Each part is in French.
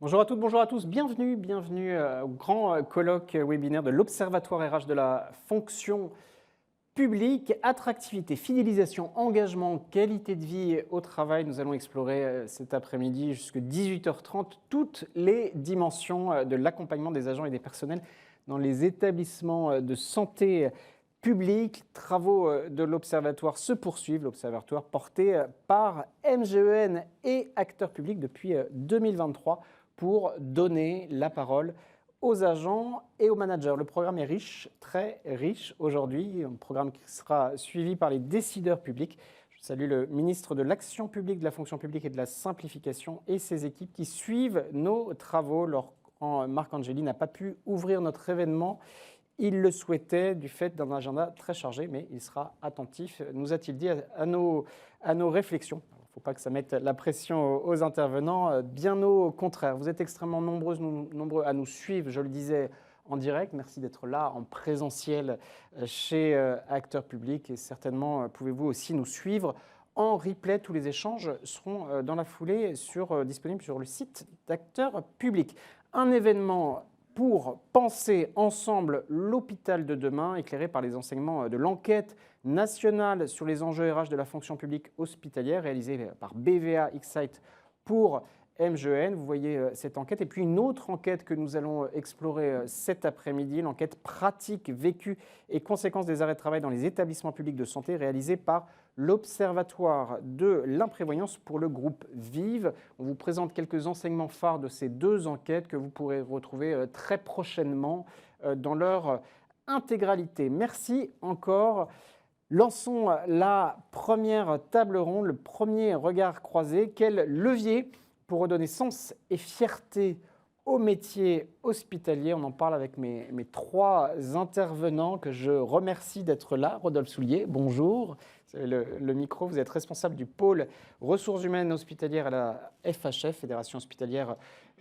Bonjour à toutes, bonjour à tous, bienvenue au grand colloque webinaire de l'Observatoire RH de la fonction publique. Attractivité, fidélisation, engagement, qualité de vie au travail. Nous allons explorer cet après-midi jusqu'à 18h30 toutes les dimensions de l'accompagnement des agents et des personnels dans les établissements de santé publics. Travaux de l'Observatoire se poursuivent. L'Observatoire porté par MGEN et acteurs publics depuis 2023. Pour donner la parole aux agents et aux managers. Le programme est riche, très riche aujourd'hui, un programme qui sera suivi par les décideurs publics. Je salue le ministre de l'Action publique, de la fonction publique et de la simplification et ses équipes qui suivent nos travaux. Marc Angeli n'a pas pu ouvrir notre événement. Il le souhaitait du fait d'un agenda très chargé, mais il sera attentif, nous a-t-il dit, à nos réflexions. Il ne faut pas que ça mette la pression aux intervenants, bien au contraire. Vous êtes extrêmement nombreux à nous suivre, je le disais, en direct. Merci d'être là en présentiel chez Acteurs Publics et certainement pouvez-vous aussi nous suivre en replay. Tous les échanges seront dans la foulée disponibles sur le site d'Acteurs Publics. Un événement pour penser ensemble l'hôpital de demain, éclairé par les enseignements de l'enquête nationale sur les enjeux RH de la fonction publique hospitalière, réalisée par BVA X-Site pour MGEN. Vous voyez cette enquête. Et puis une autre enquête que nous allons explorer cet après-midi, l'enquête pratique, vécue et conséquences des arrêts de travail dans les établissements publics de santé, réalisée par l'Observatoire de l'imprévoyance pour le groupe Vive. On vous présente quelques enseignements phares de ces deux enquêtes que vous pourrez retrouver très prochainement dans leur intégralité. Merci encore. Lançons la première table ronde, le premier regard croisé. Quel levier pour redonner sens et fierté au métier hospitalier? On en parle avec mes trois intervenants que je remercie d'être là. Rodolphe Soulier, bonjour. Vous avez le micro, vous êtes responsable du pôle ressources humaines hospitalières à la FHF, Fédération hospitalière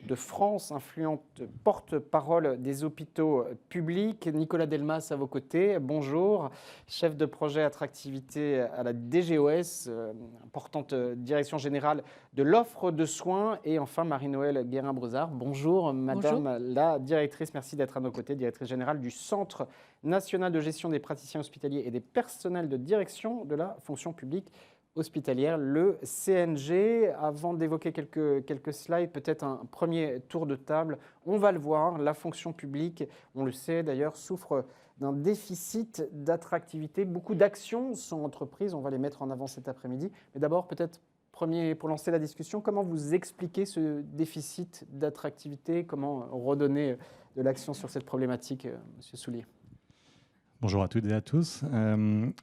de France, influente porte-parole des hôpitaux publics. Nicolas Delmas à vos côtés, bonjour. Chef de projet attractivité à la DGOS, importante direction générale de l'offre de soins. Et enfin Marie-Noëlle Guérin-Brezard, bonjour madame la directrice, merci d'être à nos côtés, directrice générale du Centre national de gestion des praticiens hospitaliers et des personnels de direction de la fonction publique hospitalière, le CNG. Avant d'évoquer quelques slides, peut-être un premier tour de table. On va le voir, la fonction publique, on le sait d'ailleurs, souffre d'un déficit d'attractivité. Beaucoup d'actions sont entreprises, on va les mettre en avant cet après-midi. Mais d'abord, peut-être premier, pour lancer la discussion, comment vous expliquez ce déficit d'attractivité? Comment redonner de l'action sur cette problématique, Monsieur Soulier? Bonjour à toutes et à tous.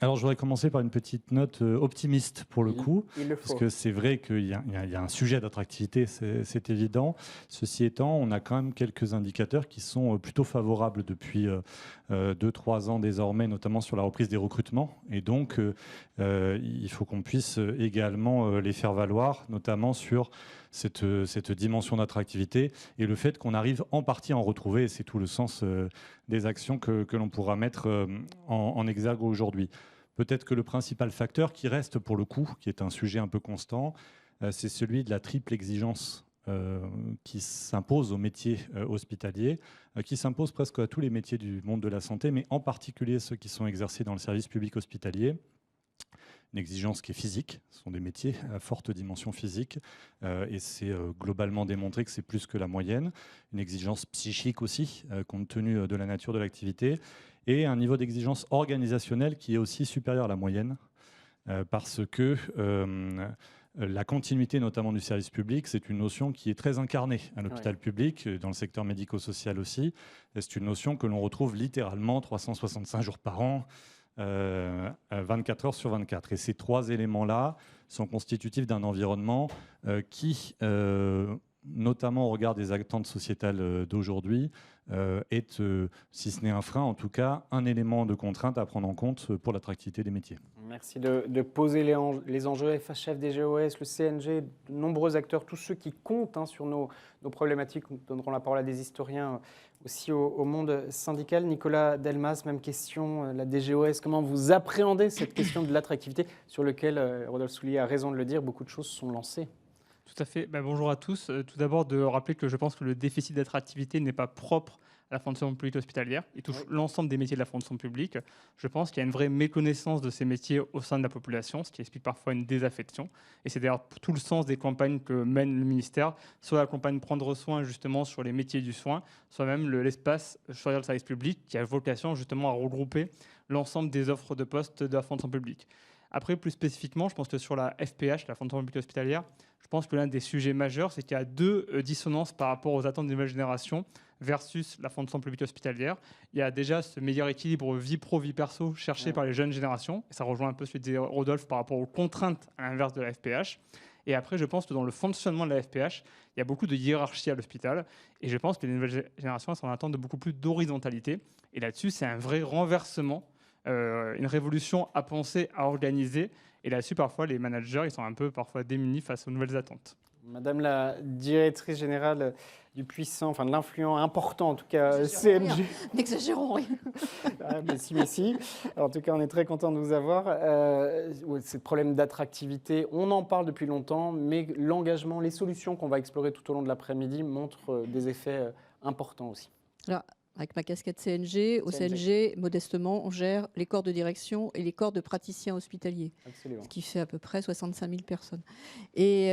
Alors, je voudrais commencer par une petite note optimiste pour le coup, parce que c'est vrai qu'il y a un sujet d'attractivité, c'est évident. Ceci étant, on a quand même quelques indicateurs qui sont plutôt favorables depuis 2-3 ans désormais, notamment sur la reprise des recrutements. Et donc, il faut qu'on puisse également les faire valoir, notamment sur cette dimension d'attractivité et le fait qu'on arrive en partie à en retrouver, et c'est tout le sens des actions que l'on pourra mettre en exergue aujourd'hui. Peut-être que le principal facteur qui reste pour le coup, qui est un sujet un peu constant, c'est celui de la triple exigence qui s'impose aux métiers hospitaliers, qui s'impose presque à tous les métiers du monde de la santé, mais en particulier ceux qui sont exercés dans le service public hospitalier. Une exigence qui est physique, ce sont des métiers à forte dimension physique, et c'est globalement démontré que c'est plus que la moyenne. Une exigence psychique aussi, compte tenu de la nature de l'activité, et un niveau d'exigence organisationnelle qui est aussi supérieur à la moyenne, parce que la continuité notamment du service public, c'est une notion qui est très incarnée à l'hôpital public, dans le secteur médico-social aussi. C'est une notion que l'on retrouve littéralement 365 jours par an, 24 heures sur 24. Et ces trois éléments-là sont constitutifs d'un environnement qui, notamment au regard des attentes sociétales d'aujourd'hui, est, si ce n'est un frein, en tout cas, un élément de contrainte à prendre en compte pour l'attractivité des métiers. Merci de poser les enjeux. FHF, DGOS, le CNG, de nombreux acteurs, tous ceux qui comptent sur nos problématiques. Nous donnerons la parole à des historiens aussi au monde syndical. Nicolas Delmas, même question, la DGOS, comment vous appréhendez cette question de l'attractivité sur laquelle, Rodolphe Soulier a raison de le dire, beaucoup de choses sont lancées? Tout à fait. Bonjour à tous. Tout d'abord, de rappeler que je pense que le déficit d'attractivité n'est pas propre à la fonction publique hospitalière. Il touche l'ensemble des métiers de la fonction publique. Je pense qu'il y a une vraie méconnaissance de ces métiers au sein de la population, ce qui explique parfois une désaffection. Et c'est d'ailleurs tout le sens des campagnes que mène le ministère, soit la campagne Prendre soin justement sur les métiers du soin, soit même l'espace Choisir le service public qui a vocation justement à regrouper l'ensemble des offres de postes de la fonction publique. Après, plus spécifiquement, je pense que sur la FPH, la fonction publique hospitalière, je pense que l'un des sujets majeurs, c'est qu'il y a deux dissonances par rapport aux attentes des nouvelles générations versus la fonction publique hospitalière. Il y a déjà ce meilleur équilibre vie pro, vie perso cherché par les jeunes générations. Et ça rejoint un peu ce que disait Rodolphe par rapport aux contraintes à l'inverse de la FPH. Et après, je pense que dans le fonctionnement de la FPH, il y a beaucoup de hiérarchie à l'hôpital. Et je pense que les nouvelles générations sont en attente de beaucoup plus d'horizontalité. Et là-dessus, c'est un vrai renversement, une révolution à penser, à organiser. Et là-dessus, parfois, les managers, ils sont un peu parfois démunis face aux nouvelles attentes. Madame la directrice générale du puissant, enfin de l'influent important en tout cas, CMG. N'exagérons rien. Mais si. Alors, en tout cas, on est très content de vous avoir. C'est le problème d'attractivité. On en parle depuis longtemps, mais l'engagement, les solutions qu'on va explorer tout au long de l'après-midi montrent des effets importants aussi. Alors, avec ma casquette CNG, au CNG, modestement, on gère les corps de direction et les corps de praticiens hospitaliers. Absolument. Ce qui fait à peu près 65 000 personnes. Et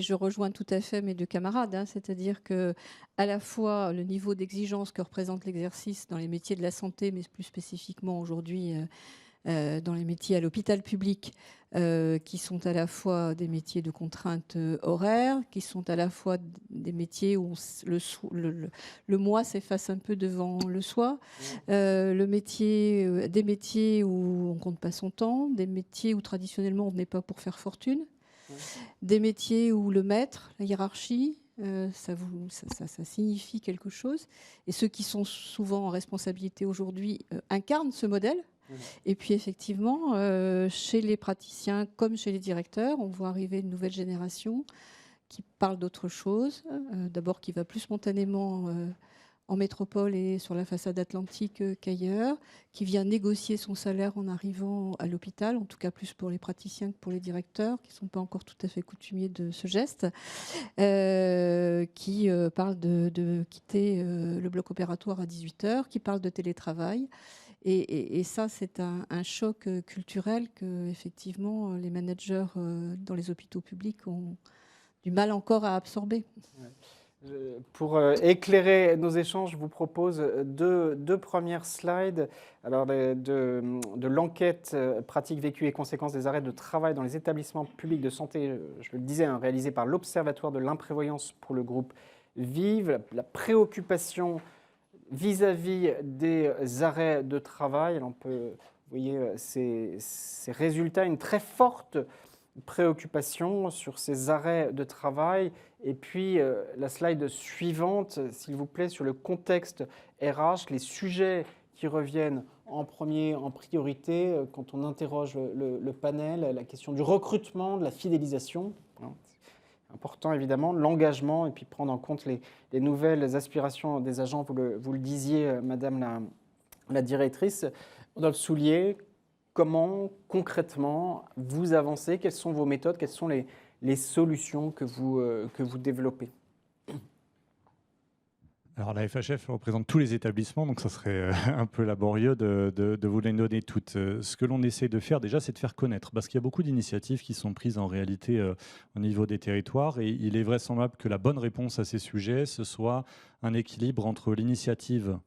je rejoins tout à fait mes deux camarades, c'est-à-dire que à la fois le niveau d'exigence que représente l'exercice dans les métiers de la santé, mais plus spécifiquement aujourd'hui dans les métiers à l'hôpital public, qui sont à la fois des métiers de contraintes horaires, qui sont à la fois des métiers où le moi s'efface un peu devant le soi, des métiers où on ne compte pas son temps, des métiers où traditionnellement on n'est pas pour faire fortune, des métiers où le maître, la hiérarchie, ça signifie quelque chose. Et ceux qui sont souvent en responsabilité aujourd'hui incarnent ce modèle. Et puis effectivement, chez les praticiens comme chez les directeurs, on voit arriver une nouvelle génération qui parle d'autre chose, d'abord qui va plus spontanément en métropole et sur la façade atlantique qu'ailleurs, qui vient négocier son salaire en arrivant à l'hôpital, en tout cas plus pour les praticiens que pour les directeurs, qui ne sont pas encore tout à fait coutumiers de ce geste, qui parle de quitter le bloc opératoire à 18h, qui parle de télétravail. Et ça, c'est un choc culturel que, effectivement, les managers dans les hôpitaux publics ont du mal encore à absorber. Pour éclairer nos échanges, je vous propose deux premières slides. Alors, de l'enquête pratique vécue et conséquences des arrêts de travail dans les établissements publics de santé, je le disais, réalisé par l'Observatoire de l'imprévoyance pour le groupe Vive, la préoccupation vis-à-vis des arrêts de travail. Alors, vous voyez ces résultats, une très forte préoccupation sur ces arrêts de travail. Et puis, la slide suivante, s'il vous plaît, sur le contexte RH, les sujets qui reviennent en priorité, quand on interroge le panel, la question du recrutement, de la fidélisation. Important évidemment, l'engagement et puis prendre en compte les nouvelles aspirations des agents, vous le disiez, Madame la directrice. Rodolphe Soulier, comment concrètement vous avancez? Quelles sont vos méthodes? Quelles sont les solutions que vous développez? Alors la FHF représente tous les établissements, donc ça serait un peu laborieux de vous les donner toutes. Ce que l'on essaie de faire déjà, c'est de faire connaître, parce qu'il y a beaucoup d'initiatives qui sont prises en réalité au niveau des territoires, et il est vraisemblable que la bonne réponse à ces sujets, ce soit un équilibre entre l'initiative,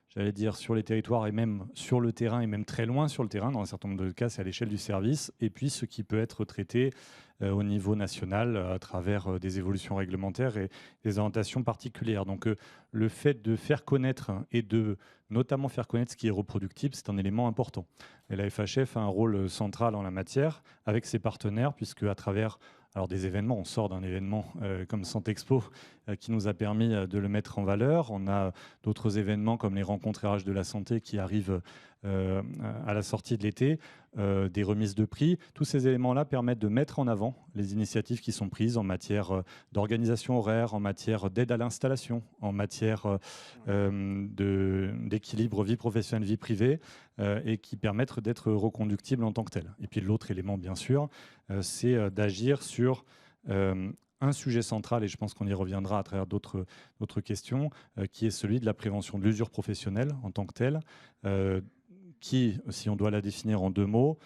j'allais dire, sur les territoires et même sur le terrain, et même très loin sur le terrain, dans un certain nombre de cas, c'est à l'échelle du service, et puis ce qui peut être traité au niveau national à travers des évolutions réglementaires et des orientations particulières. Donc le fait de faire connaître et de notamment faire connaître ce qui est reproductible, c'est un élément important. Et la FHF a un rôle central en la matière avec ses partenaires, puisque à travers des événements, on sort d'un événement comme Santexpo qui nous a permis de le mettre en valeur. On a d'autres événements comme les rencontres RH de la santé qui arrivent à la sortie de l'été, des remises de prix. Tous ces éléments-là permettent de mettre en avant les initiatives qui sont prises en matière d'organisation horaire, en matière d'aide à l'installation, en matière d'équilibre vie professionnelle, vie privée, et qui permettent d'être reconductibles en tant que telles. Et puis l'autre élément, bien sûr, c'est d'agir sur un sujet central, et je pense qu'on y reviendra à travers d'autres questions, qui est celui de la prévention de l'usure professionnelle en tant que telle, qui, si on doit la définir en 2 mots,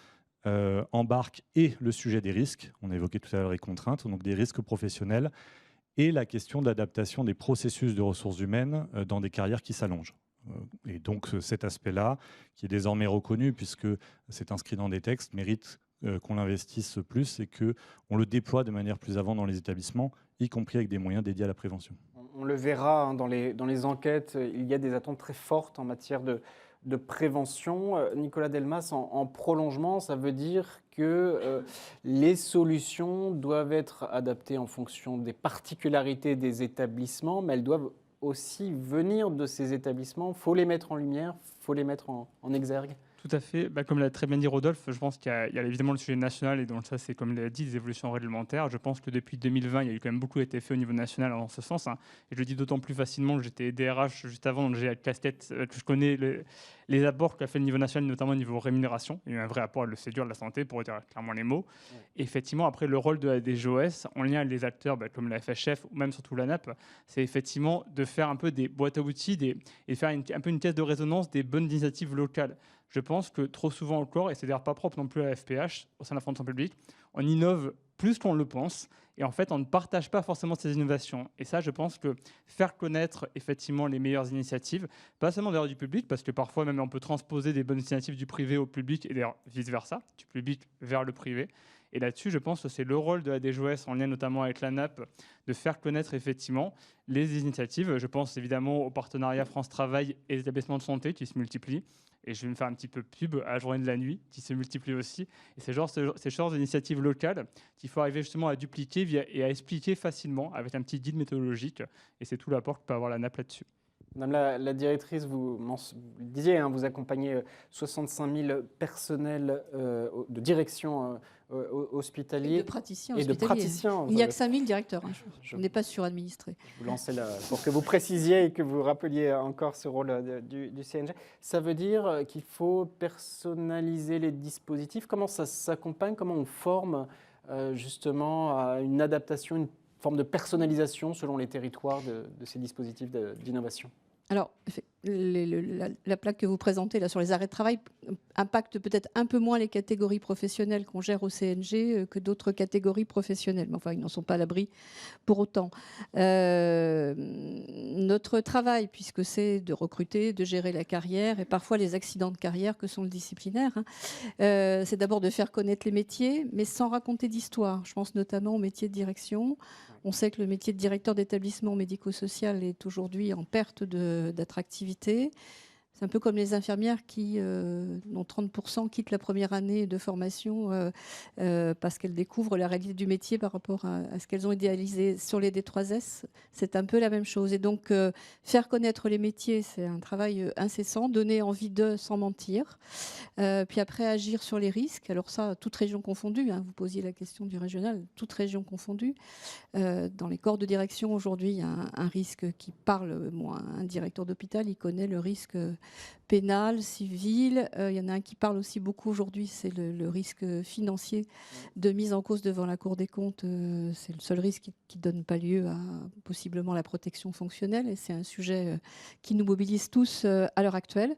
embarque et le sujet des risques, on a évoqué tout à l'heure les contraintes, donc des risques professionnels, et la question de l'adaptation des processus de ressources humaines dans des carrières qui s'allongent. Et donc cet aspect-là, qui est désormais reconnu puisque c'est inscrit dans des textes, mérite qu'on l'investisse plus et qu'on le déploie de manière plus avant dans les établissements, y compris avec des moyens dédiés à la prévention. On le verra hein, dans les enquêtes, il y a des attentes très fortes en matière de prévention. Nicolas Delmas, en prolongement, ça veut dire que les solutions doivent être adaptées en fonction des particularités des établissements, mais elles doivent aussi venir de ces établissements. Il faut les mettre en lumière, il faut les mettre en exergue. Tout à fait. Comme l'a très bien dit Rodolphe, je pense qu'il y a évidemment le sujet national et donc ça, c'est comme l'a dit, des évolutions réglementaires. Je pense que depuis 2020, il y a eu quand même beaucoup été fait au niveau national en ce sens. Et je le dis d'autant plus facilement que j'étais DRH juste avant, donc j'ai la casquette, que je connais les apports qu'a fait le niveau national, notamment au niveau rémunération. Il y a eu un vrai apport à le Ségur de la santé, pour dire clairement les mots. Ouais. Et effectivement, après, le rôle de la DGOS, en lien avec les acteurs comme la FHF ou même surtout l'ANAP, c'est effectivement de faire un peu des boîtes à outils et de faire un peu une caisse de résonance des bonnes initiatives locales. Je pense que trop souvent encore, et c'est d'ailleurs pas propre non plus à la FPH, au sein de la fonction publique, on innove plus qu'on le pense, et en fait, on ne partage pas forcément ces innovations. Et ça, je pense que faire connaître effectivement les meilleures initiatives, pas seulement vers du public, parce que parfois même on peut transposer des bonnes initiatives du privé au public, et d'ailleurs vice-versa, du public vers le privé. Et là-dessus, je pense que c'est le rôle de la DGOS, en lien notamment avec l'ANAP, de faire connaître effectivement les initiatives. Je pense évidemment au partenariat France Travail et les établissements de santé qui se multiplient. Et je vais me faire un petit peu pub à la journée de la nuit, qui se multiplient aussi. Et c'est ces genres d'initiatives locales qu'il faut arriver justement à dupliquer et à expliquer facilement avec un petit guide méthodologique. Et c'est tout l'apport que peut avoir l'ANAP là-dessus. Madame la directrice, vous disiez, hein, vous accompagnez 65 000 personnels de direction hospitaliers. Et de praticiens hospitaliers. Il n'y a que 5 000 directeurs. Hein. On n'est pas suradministré. Je vous lançais là pour que vous précisiez et que vous rappeliez encore ce rôle du CNG. Ça veut dire qu'il faut personnaliser les dispositifs. Comment ça s'accompagne? Comment on forme justement à une adaptation, une forme de personnalisation selon les territoires de ces dispositifs d'innovation? Alors, la plaque que vous présentez là sur les arrêts de travail impacte peut-être un peu moins les catégories professionnelles qu'on gère au CNG que d'autres catégories professionnelles. Mais enfin, ils n'en sont pas à l'abri pour autant. Notre travail, puisque c'est de recruter, de gérer la carrière et parfois les accidents de carrière que sont le disciplinaire, c'est d'abord de faire connaître les métiers, mais sans raconter d'histoire. Je pense notamment au métier de direction. On sait que le métier de directeur d'établissement médico-social est aujourd'hui en perte d'attractivité. C'est un peu comme les infirmières qui, dont 30% quittent la première année de formation parce qu'elles découvrent la réalité du métier par rapport à ce qu'elles ont idéalisé sur les D3S. C'est un peu la même chose. Et donc, faire connaître les métiers, c'est un travail incessant, donner envie d'eux sans mentir. Puis après, agir sur les risques. Alors ça, toute région confondue. Hein, vous posiez la question du régional, toute région confondue. Dans les corps de direction, aujourd'hui, il y a un risque qui parle. Un directeur d'hôpital, il connaît le risque pénal, civil. Il y en a un qui parle aussi beaucoup aujourd'hui, c'est le risque financier de mise en cause devant la Cour des comptes. C'est le seul risque qui ne donne pas lieu à possiblement la protection fonctionnelle. Et c'est un sujet qui nous mobilise tous à l'heure actuelle.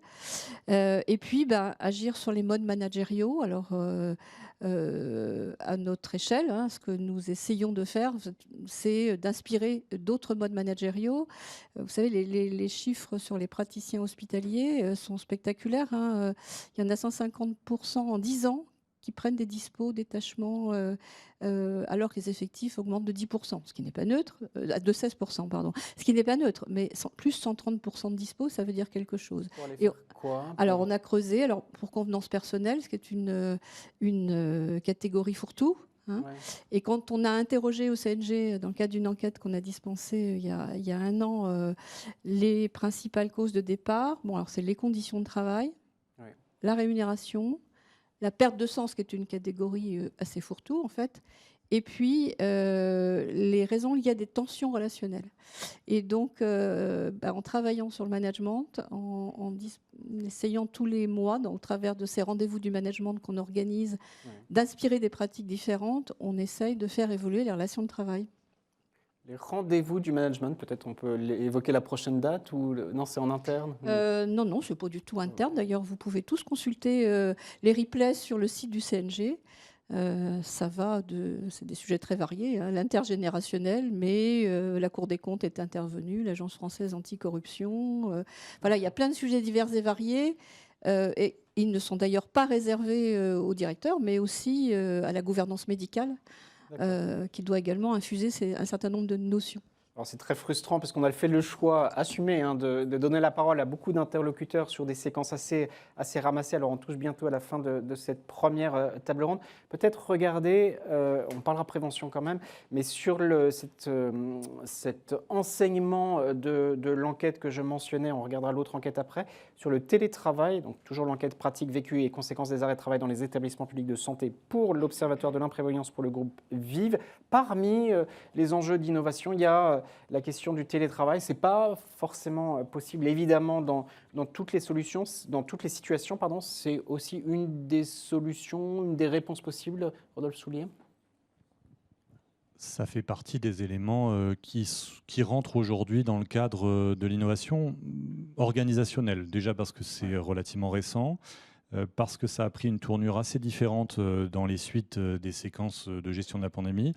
Et puis, agir sur les modes managériaux. Alors, à notre échelle, hein, ce que nous essayons de faire, c'est d'inspirer d'autres modes managériaux. Vous savez, les chiffres sur les praticiens hospitaliers sont spectaculaires. Hein. Il y en a 150% en 10 ans qui prennent des dispos, détachements, alors que les effectifs augmentent de 10%, ce qui n'est pas neutre, de 16%, pardon, ce qui n'est pas neutre, mais plus 130% de dispo, ça veut dire quelque chose. Pour aller faire quoi ? Alors, on a creusé, pour convenance personnelle, ce qui est une catégorie fourre-tout. Hein. Ouais. Et quand on a interrogé au CNG, dans le cadre d'une enquête qu'on a dispensée il y a 1 an, les principales causes de départ, alors c'est les conditions de travail, ouais, la rémunération, la perte de sens, qui est une catégorie assez fourre-tout en fait, et puis les raisons liées à des tensions relationnelles. Et donc, en travaillant sur le management, en essayant tous les mois, au travers de ces rendez-vous du management qu'on organise, d'inspirer des pratiques différentes, on essaye de faire évoluer les relations de travail. Les rendez-vous du management, peut-être on peut évoquer la prochaine date ou non, c'est en interne? Non, c'est pas du tout interne. D'ailleurs, vous pouvez tous consulter les replays sur le site du CNG. C'est des sujets très variés, hein, l'intergénérationnel, mais la Cour des comptes est intervenue, l'Agence française anticorruption. Voilà, il y a plein de sujets divers et variés. Et ils ne sont d'ailleurs pas réservés au directeur, mais aussi à la gouvernance médicale. Qui doit également infuser un certain nombre de notions. Alors c'est très frustrant parce qu'on a fait le choix assumé de donner la parole à beaucoup d'interlocuteurs sur des séquences assez ramassées. Alors on touche bientôt à la fin de cette première table ronde. Peut-être regarder, on parlera prévention quand même, mais sur cet enseignement de l'enquête que je mentionnais, on regardera l'autre enquête après, sur le télétravail, donc toujours l'enquête pratique vécue et conséquences des arrêts de travail dans les établissements publics de santé pour l'Observatoire de l'imprévoyance pour le groupe Vive. Parmi les enjeux d'innovation, il y a la question du télétravail. Ce n'est pas forcément possible, évidemment, dans toutes les solutions, dans toutes les situations. C'est aussi une des solutions, une des réponses possibles, Rodolphe Soulier? Ça fait partie des éléments qui rentrent aujourd'hui dans le cadre de l'innovation organisationnelle. Déjà parce que c'est relativement récent, parce que ça a pris une tournure assez différente dans les suites des séquences de gestion de la pandémie,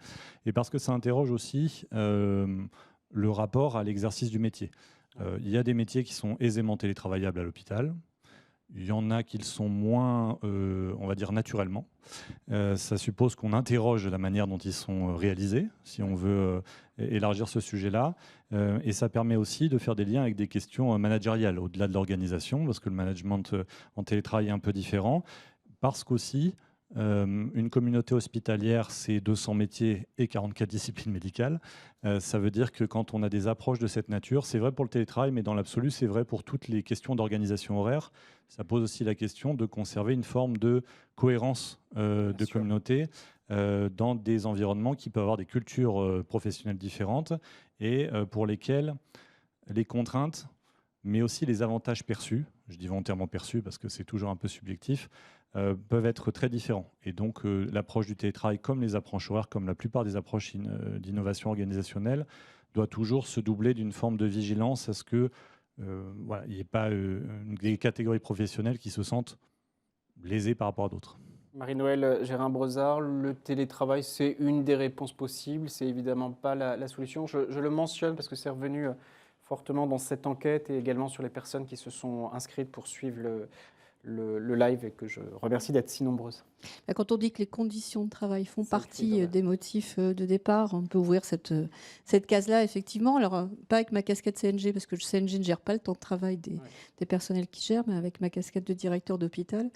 et parce que ça interroge aussi le rapport à l'exercice du métier. Il y a des métiers qui sont aisément télétravaillables à l'hôpital. Il y en a qui le sont moins, on va dire, naturellement. Ça suppose qu'on interroge la manière dont ils sont réalisés, si on veut élargir ce sujet-là. Et ça permet aussi de faire des liens avec des questions managériales, au-delà de l'organisation, parce que le management en télétravail est un peu différent. Parce qu'aussi, une communauté hospitalière, c'est 200 métiers et 44 disciplines médicales. Ça veut dire que quand on a des approches de cette nature, c'est vrai pour le télétravail, mais dans l'absolu, c'est vrai pour toutes les questions d'organisation horaire. Ça pose aussi la question de conserver une forme de cohérence de communauté dans des environnements qui peuvent avoir des cultures professionnelles différentes et pour lesquels les contraintes, mais aussi les avantages perçus, je dis volontairement perçus parce que c'est toujours un peu subjectif, peuvent être très différents. Et donc l'approche du télétravail, comme les approches horaires, comme la plupart des approches d'innovation organisationnelle, doit toujours se doubler d'une forme de vigilance à ce que il n'y ait pas des catégories professionnelles qui se sentent lésées par rapport à d'autres. Marie-Noëlle Gérin-Brezard, le télétravail, c'est une des réponses possibles, c'est évidemment pas la solution. Je le mentionne parce que c'est revenu fortement dans cette enquête et également sur les personnes qui se sont inscrites pour suivre le live et que je remercie d'être si nombreuses. Quand on dit que les conditions de travail font partie des motifs de départ, on peut ouvrir cette case-là, effectivement. Alors, pas avec ma casquette CNG, parce que le CNG ne gère pas le temps de travail des personnels qui gèrent, mais avec ma casquette de directeur d'hôpital.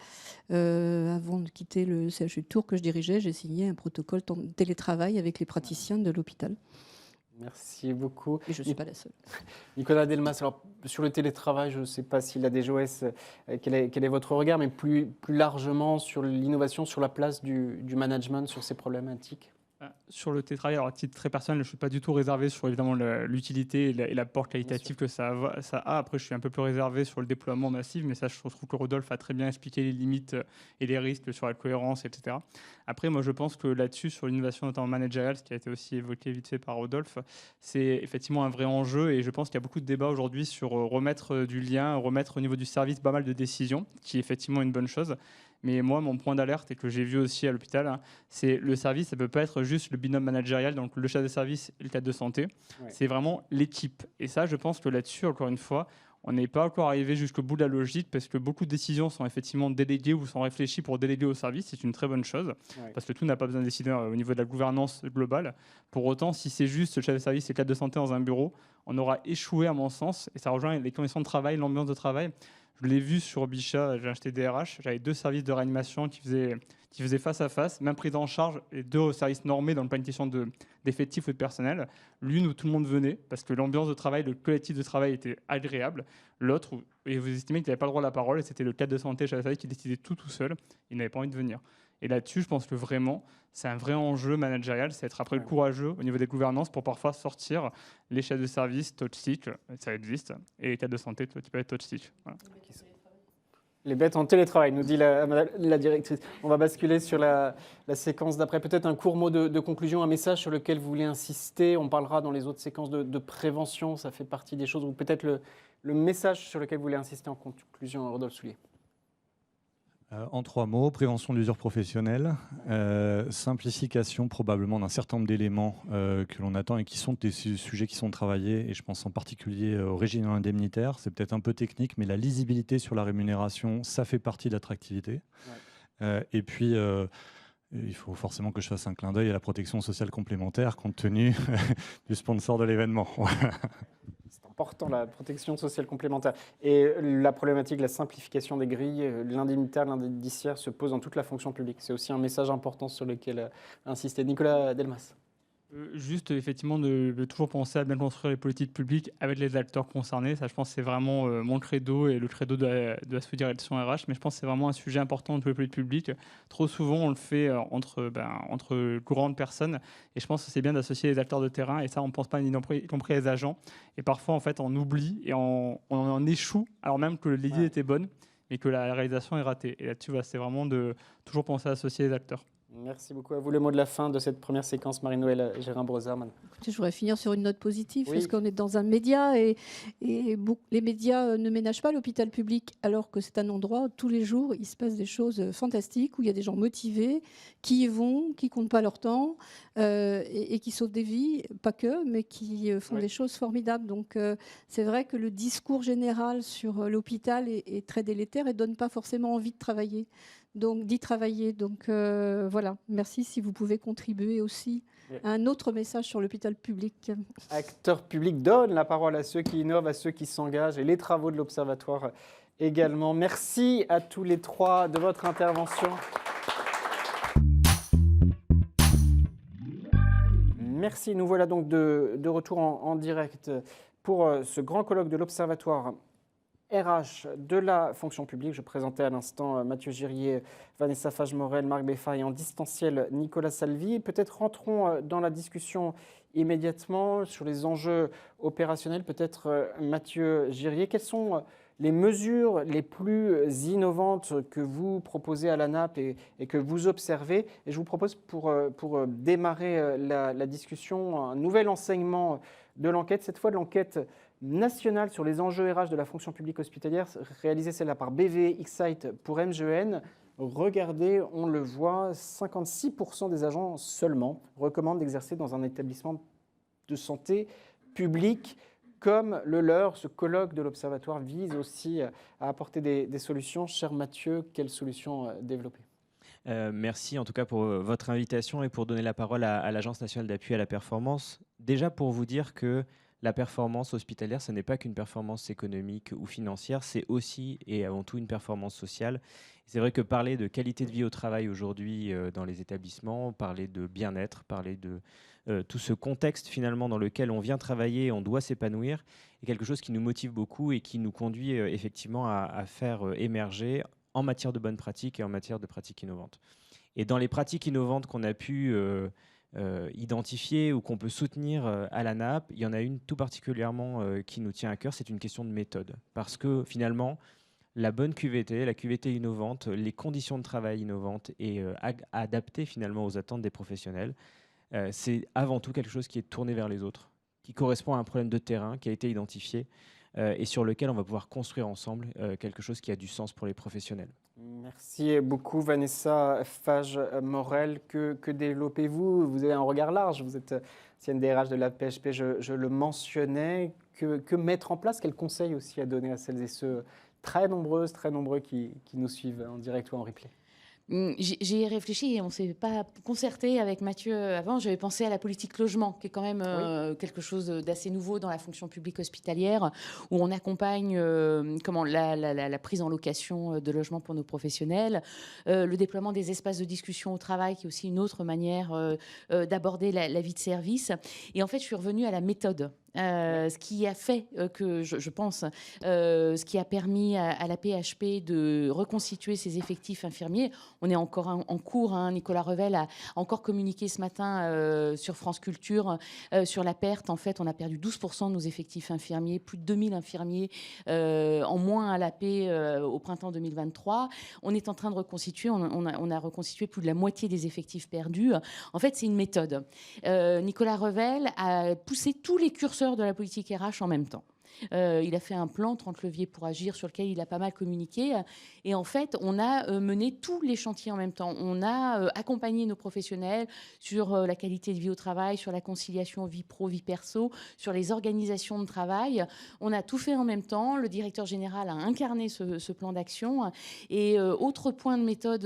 Avant de quitter le CHU de Tours que je dirigeais, j'ai signé un protocole télétravail avec les praticiens de l'hôpital. Merci beaucoup. Et je ne suis pas la seule. Nicolas Delmas, alors, sur le télétravail, je ne sais pas si la DGOS, quel est votre regard, mais plus largement sur l'innovation, sur la place du management, sur ces problématiques? Sur le télétravail, alors à titre très personnel, je ne suis pas du tout réservé sur évidemment l'utilité et l'apport qualitatif que ça a. Après, je suis un peu plus réservé sur le déploiement massif, mais ça, je trouve que Rodolphe a très bien expliqué les limites et les risques sur la cohérence, etc. Après, moi, je pense que là-dessus, sur l'innovation notamment managériale, ce qui a été aussi évoqué vite fait par Rodolphe, c'est effectivement un vrai enjeu et je pense qu'il y a beaucoup de débats aujourd'hui sur remettre du lien, remettre au niveau du service pas mal de décisions, qui est effectivement une bonne chose. Mais moi, mon point d'alerte, et que j'ai vu aussi à l'hôpital, c'est le service, ça ne peut pas être juste le binôme managérial, donc le chef de service et le cadre de santé. Ouais. C'est vraiment l'équipe. Et ça, je pense que là-dessus, encore une fois, on n'est pas encore arrivé jusqu'au bout de la logique parce que beaucoup de décisions sont effectivement déléguées ou sont réfléchies pour déléguer au service. C'est une très bonne chose parce que tout n'a pas besoin de décider au niveau de la gouvernance globale. Pour autant, si c'est juste le chef de service et le cadre de santé dans un bureau, on aura échoué à mon sens. Et ça rejoint les conditions de travail, l'ambiance de travail. Je l'ai vu sur Bichat, j'ai acheté DRH, j'avais 2 services de réanimation qui faisaient face à face, même prise en charge, et 2 services normés dans le plan de question d'effectifs ou de personnel. L'une où tout le monde venait, parce que l'ambiance de travail, le collectif de travail était agréable. L'autre, et vous estimez qu'il n'avait pas le droit à la parole, et c'était le cadre de santé, qui décidait tout seul, il n'avait pas envie de venir. Et là-dessus, je pense que vraiment, c'est un vrai enjeu managérial, c'est être après le courageux au niveau des gouvernances pour parfois sortir les chefs de service toxiques, ça existe, et les cadres de santé qui peuvent être toxiques. Voilà. Les bêtes en télétravail, nous dit la directrice. On va basculer sur la séquence d'après. Peut-être un court mot de conclusion, un message sur lequel vous voulez insister. On parlera dans les autres séquences de prévention, ça fait partie des choses, ou peut-être le message sur lequel vous voulez insister en conclusion, Rodolphe Soulier. En 3 mots, prévention de l'usure professionnelle, simplification probablement d'un certain nombre d'éléments que l'on attend et qui sont des sujets qui sont travaillés, et je pense en particulier au régime indemnitaire. C'est peut-être un peu technique, mais la lisibilité sur la rémunération, ça fait partie de l'attractivité. Ouais. Et puis, il faut forcément que je fasse un clin d'œil à la protection sociale complémentaire compte tenu du sponsor de l'événement. Important, la protection sociale complémentaire. Et la problématique, la simplification des grilles, l'indemnitaire, l'indemniciaire se pose dans toute la fonction publique. C'est aussi un message important sur lequel insister. Nicolas Delmas. Juste, effectivement, de toujours penser à bien construire les politiques publiques avec les acteurs concernés. Ça, je pense, c'est vraiment mon credo et le credo de la sous-direction RH. Mais je pense que c'est vraiment un sujet important dans tous les politiques publiques. Trop souvent, on le fait entre grandes personnes. Et je pense que c'est bien d'associer les acteurs de terrain. Et ça, on ne pense pas, y compris les agents. Et parfois, en fait, on oublie et on échoue, alors même que l'idée était bonne, mais que la réalisation est ratée. Et là-dessus, c'est vraiment de toujours penser à associer les acteurs. Merci beaucoup. À vous le mot de la fin de cette première séquence, Marie-Noëlle Gérin-Brozerman. Je voudrais finir sur une note positive, parce qu'on est dans un média et les médias ne ménagent pas l'hôpital public, alors que c'est un endroit où tous les jours il se passe des choses fantastiques, où il y a des gens motivés, qui y vont, qui ne comptent pas leur temps et qui sauvent des vies, pas que, mais qui font des choses formidables. Donc c'est vrai que le discours général sur l'hôpital est très délétère et ne donne pas forcément envie de travailler. Donc d'y travailler. Donc voilà, merci si vous pouvez contribuer aussi à un autre message sur l'hôpital public. Acteurs publics donnent la parole à ceux qui innovent, à ceux qui s'engagent, et les travaux de l'Observatoire également. Merci à tous les trois de votre intervention. Merci, nous voilà donc de retour en direct pour ce grand colloque de l'Observatoire RH de la fonction publique. Je présentais à l'instant Mathieu Girier, Vanessa Fage-Morel, Marc Beffa et en distanciel Nicolas Salvi. Peut-être rentrons dans la discussion immédiatement sur les enjeux opérationnels. Peut-être Mathieu Girier, quelles sont les mesures les plus innovantes que vous proposez à l'ANAP et que vous observez? Et je vous propose pour démarrer la discussion un nouvel enseignement de l'enquête, cette fois de l'enquête nationale sur les enjeux RH de la fonction publique hospitalière, réalisée celle-là par BVE Excite pour MGN. Regardez, on le voit, 56% des agents seulement recommandent d'exercer dans un établissement de santé public comme le leur. Ce colloque de l'Observatoire vise aussi à apporter des solutions. Cher Mathieu, quelles solutions développer ? Merci en tout cas pour votre invitation et pour donner la parole à l'Agence nationale d'appui à la performance. Déjà pour vous dire que la performance hospitalière, ce n'est pas qu'une performance économique ou financière, c'est aussi et avant tout une performance sociale. C'est vrai que parler de qualité de vie au travail aujourd'hui dans les établissements, parler de bien-être, parler de tout ce contexte finalement dans lequel on vient travailler, on doit s'épanouir, est quelque chose qui nous motive beaucoup et qui nous conduit effectivement à faire émerger en matière de bonnes pratiques et en matière de pratiques innovantes. Et dans les pratiques innovantes qu'on a pu identifier ou qu'on peut soutenir à l'ANAP, il y en a une tout particulièrement qui nous tient à cœur, c'est une question de méthode. Parce que finalement, la bonne QVT, la QVT innovante, les conditions de travail innovantes et adaptées finalement aux attentes des professionnels, c'est avant tout quelque chose qui est tourné vers les autres, qui correspond à un problème de terrain qui a été identifié et sur lequel on va pouvoir construire ensemble quelque chose qui a du sens pour les professionnels. Merci beaucoup Vanessa Fage-Morel. Que développez-vous? Vous avez un regard large, vous êtes ancienne DRH de la PHP, je le mentionnais. Que mettre en place? Quels conseils aussi à donner à celles et ceux très nombreux qui nous suivent en direct ou en replay? J'y ai réfléchi et on ne s'est pas concerté avec Mathieu avant. J'avais pensé à la politique logement, qui est quand même quelque chose d'assez nouveau dans la fonction publique hospitalière, où on accompagne la prise en location de logements pour nos professionnels, le déploiement des espaces de discussion au travail, qui est aussi une autre manière d'aborder la vie de service. Et en fait, je suis revenue à la méthode. Ce qui a fait que, je pense, ce qui a permis à la PHP de reconstituer ses effectifs infirmiers. On est encore en cours. Nicolas Revel a encore communiqué ce matin sur France Culture sur la perte. En fait, on a perdu 12% de nos effectifs infirmiers, plus de 2000 infirmiers en moins à l'AP au printemps 2023. On est en train de reconstituer. On a reconstitué plus de la moitié des effectifs perdus. En fait, c'est une méthode. Nicolas Revel a poussé tous les curseurs de la politique RH en même temps. Il a fait un plan 30 leviers pour agir sur lequel il a pas mal communiqué. Et en fait, on a mené tous les chantiers en même temps. On a accompagné nos professionnels sur la qualité de vie au travail, sur la conciliation vie pro, vie perso, sur les organisations de travail. On a tout fait en même temps. Le directeur général a incarné ce plan d'action. Et autre point de méthode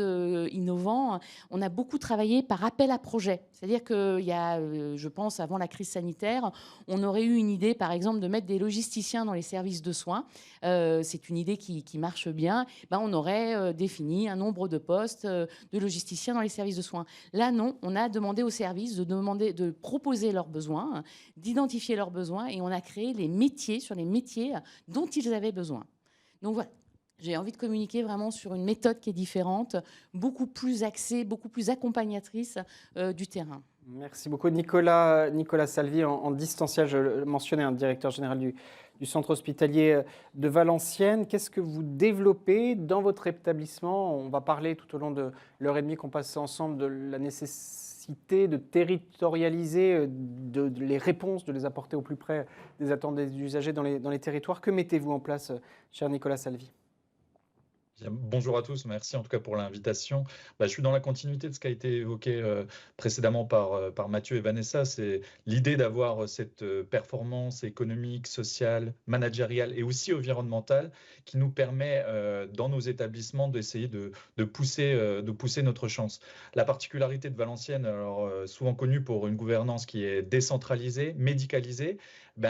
innovant, on a beaucoup travaillé par appel à projet. C'est-à-dire qu'il y a, je pense, avant la crise sanitaire, on aurait eu une idée, par exemple, de mettre des logisticiens dans les services de soins. C'est une idée qui marche bien. On aurait défini un nombre de postes de logisticiens dans les services de soins. Là, non, on a demandé aux services de proposer leurs besoins, d'identifier leurs besoins, et on a créé les métiers sur les métiers dont ils avaient besoin. Donc voilà. J'ai envie de communiquer vraiment sur une méthode qui est différente, beaucoup plus axée, beaucoup plus accompagnatrice du terrain. Merci beaucoup. Nicolas Salvi, en distanciel, je le mentionnais, directeur général du centre hospitalier de Valenciennes. Qu'est-ce que vous développez dans votre établissement? On va parler tout au long de l'heure et demie qu'on passe ensemble de la nécessité de territorialiser les réponses, de les apporter au plus près des attentes des usagers dans les territoires. Que mettez-vous en place, cher Nicolas Salvi? Bonjour à tous, merci en tout cas pour l'invitation. Je suis dans la continuité de ce qui a été évoqué précédemment par Mathieu et Vanessa. C'est l'idée d'avoir cette performance économique, sociale, managériale et aussi environnementale qui nous permet dans nos établissements d'essayer de pousser notre chance. La particularité de Valenciennes, alors, souvent connue pour une gouvernance qui est décentralisée, médicalisée,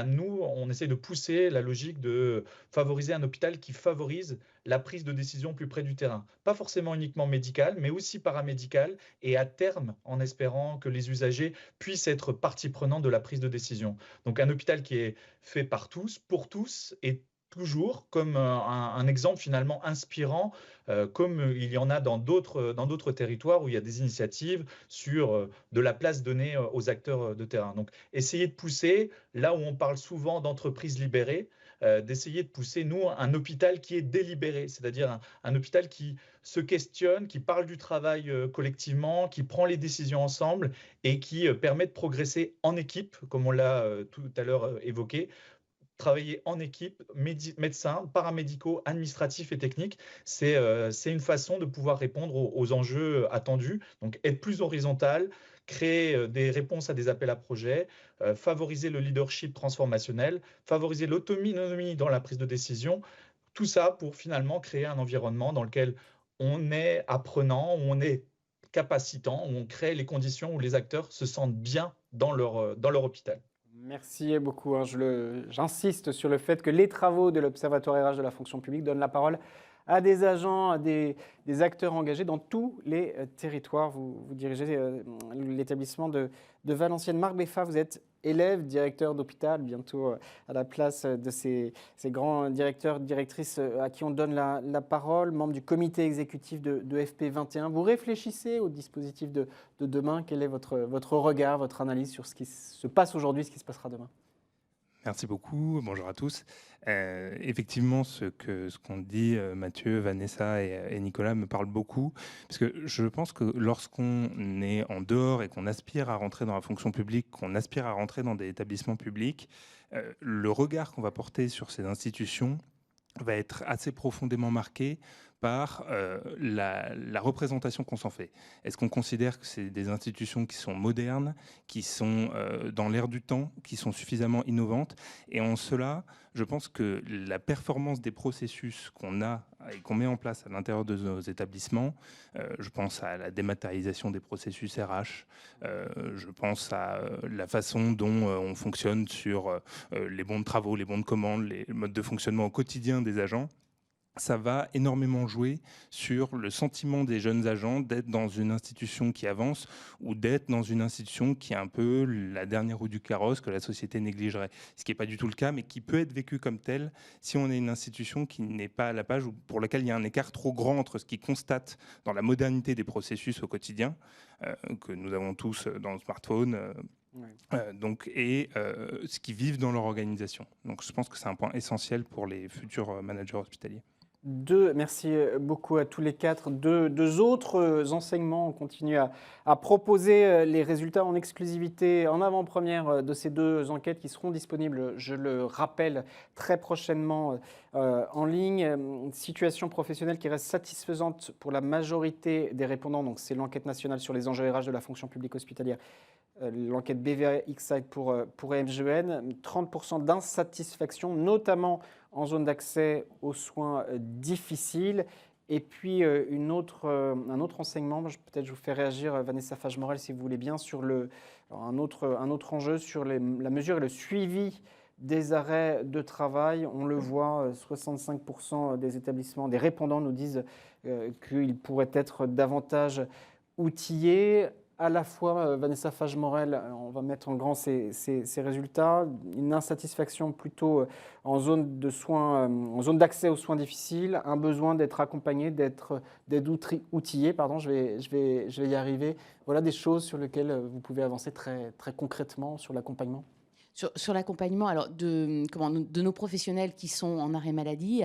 nous, on essaie de pousser la logique de favoriser un hôpital qui favorise la prise de décision plus près du terrain. Pas forcément uniquement médicale, mais aussi paramédicale, et à terme, en espérant que les usagers puissent être partie prenante de la prise de décision. Donc un hôpital qui est fait par tous, pour tous, et toujours comme un exemple finalement inspirant, comme il y en a dans d'autres territoires où il y a des initiatives sur de la place donnée aux acteurs de terrain. Donc essayer de pousser, là où on parle souvent d'entreprises libérées, d'essayer de pousser, nous, un hôpital qui est délibéré, c'est-à-dire un hôpital qui se questionne, qui parle du travail collectivement, qui prend les décisions ensemble et qui permet de progresser en équipe, comme on l'a tout à l'heure évoqué. Travailler en équipe, médecins, paramédicaux, administratifs et techniques, c'est une façon de pouvoir répondre aux enjeux attendus, donc être plus horizontal, créer des réponses à des appels à projets, favoriser le leadership transformationnel, favoriser l'autonomie dans la prise de décision, tout ça pour finalement créer un environnement dans lequel on est apprenant, où on est capacitant, où on crée les conditions où les acteurs se sentent bien dans leur hôpital. Merci beaucoup. J'insiste sur le fait que les travaux de l'Observatoire RH de la fonction publique donnent la parole à des agents, à des acteurs engagés dans tous les territoires. Vous dirigez l'établissement de Valenciennes. Marc Beffa, vous êtes élève, directeur d'hôpital, bientôt à la place de ces grands directeurs, directrices à qui on donne la parole, membre du comité exécutif de FP21. Vous réfléchissez au dispositif de demain. Quel est votre regard, votre analyse sur ce qui se passe aujourd'hui, ce qui se passera demain? Merci beaucoup, bonjour à tous. Effectivement, ce qu'ont dit Mathieu, Vanessa et Nicolas me parle beaucoup, parce que je pense que lorsqu'on est en dehors et qu'on aspire à rentrer dans la fonction publique, qu'on aspire à rentrer dans des établissements publics, le regard qu'on va porter sur ces institutions va être assez profondément marqué par la représentation qu'on s'en fait. Est-ce qu'on considère que c'est des institutions qui sont modernes, qui sont dans l'air du temps, qui sont suffisamment innovantes? Et en cela, je pense que la performance des processus qu'on a et qu'on met en place à l'intérieur de nos établissements, je pense à la dématérialisation des processus RH, je pense à la façon dont on fonctionne sur les bons de travaux, les bons de commande, les modes de fonctionnement au quotidien des agents. ça va énormément jouer sur le sentiment des jeunes agents d'être dans une institution qui avance ou d'être dans une institution qui est un peu la dernière roue du carrosse que la société négligerait. Ce qui n'est pas du tout le cas, mais qui peut être vécu comme tel si on est une institution qui n'est pas à la page ou pour laquelle il y a un écart trop grand entre ce qu'ils constatent dans la modernité des processus au quotidien, que nous avons tous dans le smartphone, et ce qu'ils vivent dans leur organisation. Donc je pense que c'est un point essentiel pour les futurs managers hospitaliers. Merci beaucoup à tous les quatre. Deux autres enseignements. On continue à proposer les résultats en exclusivité, en avant-première de ces deux enquêtes qui seront disponibles, je le rappelle, très prochainement en ligne. Une situation professionnelle qui reste satisfaisante pour la majorité des répondants. Donc, c'est l'enquête nationale sur les enjeux RH de la fonction publique hospitalière. L'enquête BVA X-Site pour MGEN. 30% d'insatisfaction, notamment en zone d'accès aux soins difficiles. Et puis un autre enseignement, peut-être je vous fais réagir, Vanessa Fage-Morel, si vous voulez bien, sur un autre enjeu sur la mesure et le suivi des arrêts de travail. On le voit, 65% des établissements, des répondants nous disent qu'ils pourraient être davantage outillés. À la fois, Vanessa Fage-Morel, on va mettre en grand ces résultats, une insatisfaction plutôt en zone de soins, en zone d'accès aux soins difficiles, un besoin d'être accompagné, d'être outillé. Pardon, je vais y arriver. Voilà des choses sur lesquelles vous pouvez avancer très, très concrètement sur l'accompagnement. Sur l'accompagnement de nos professionnels qui sont en arrêt maladie,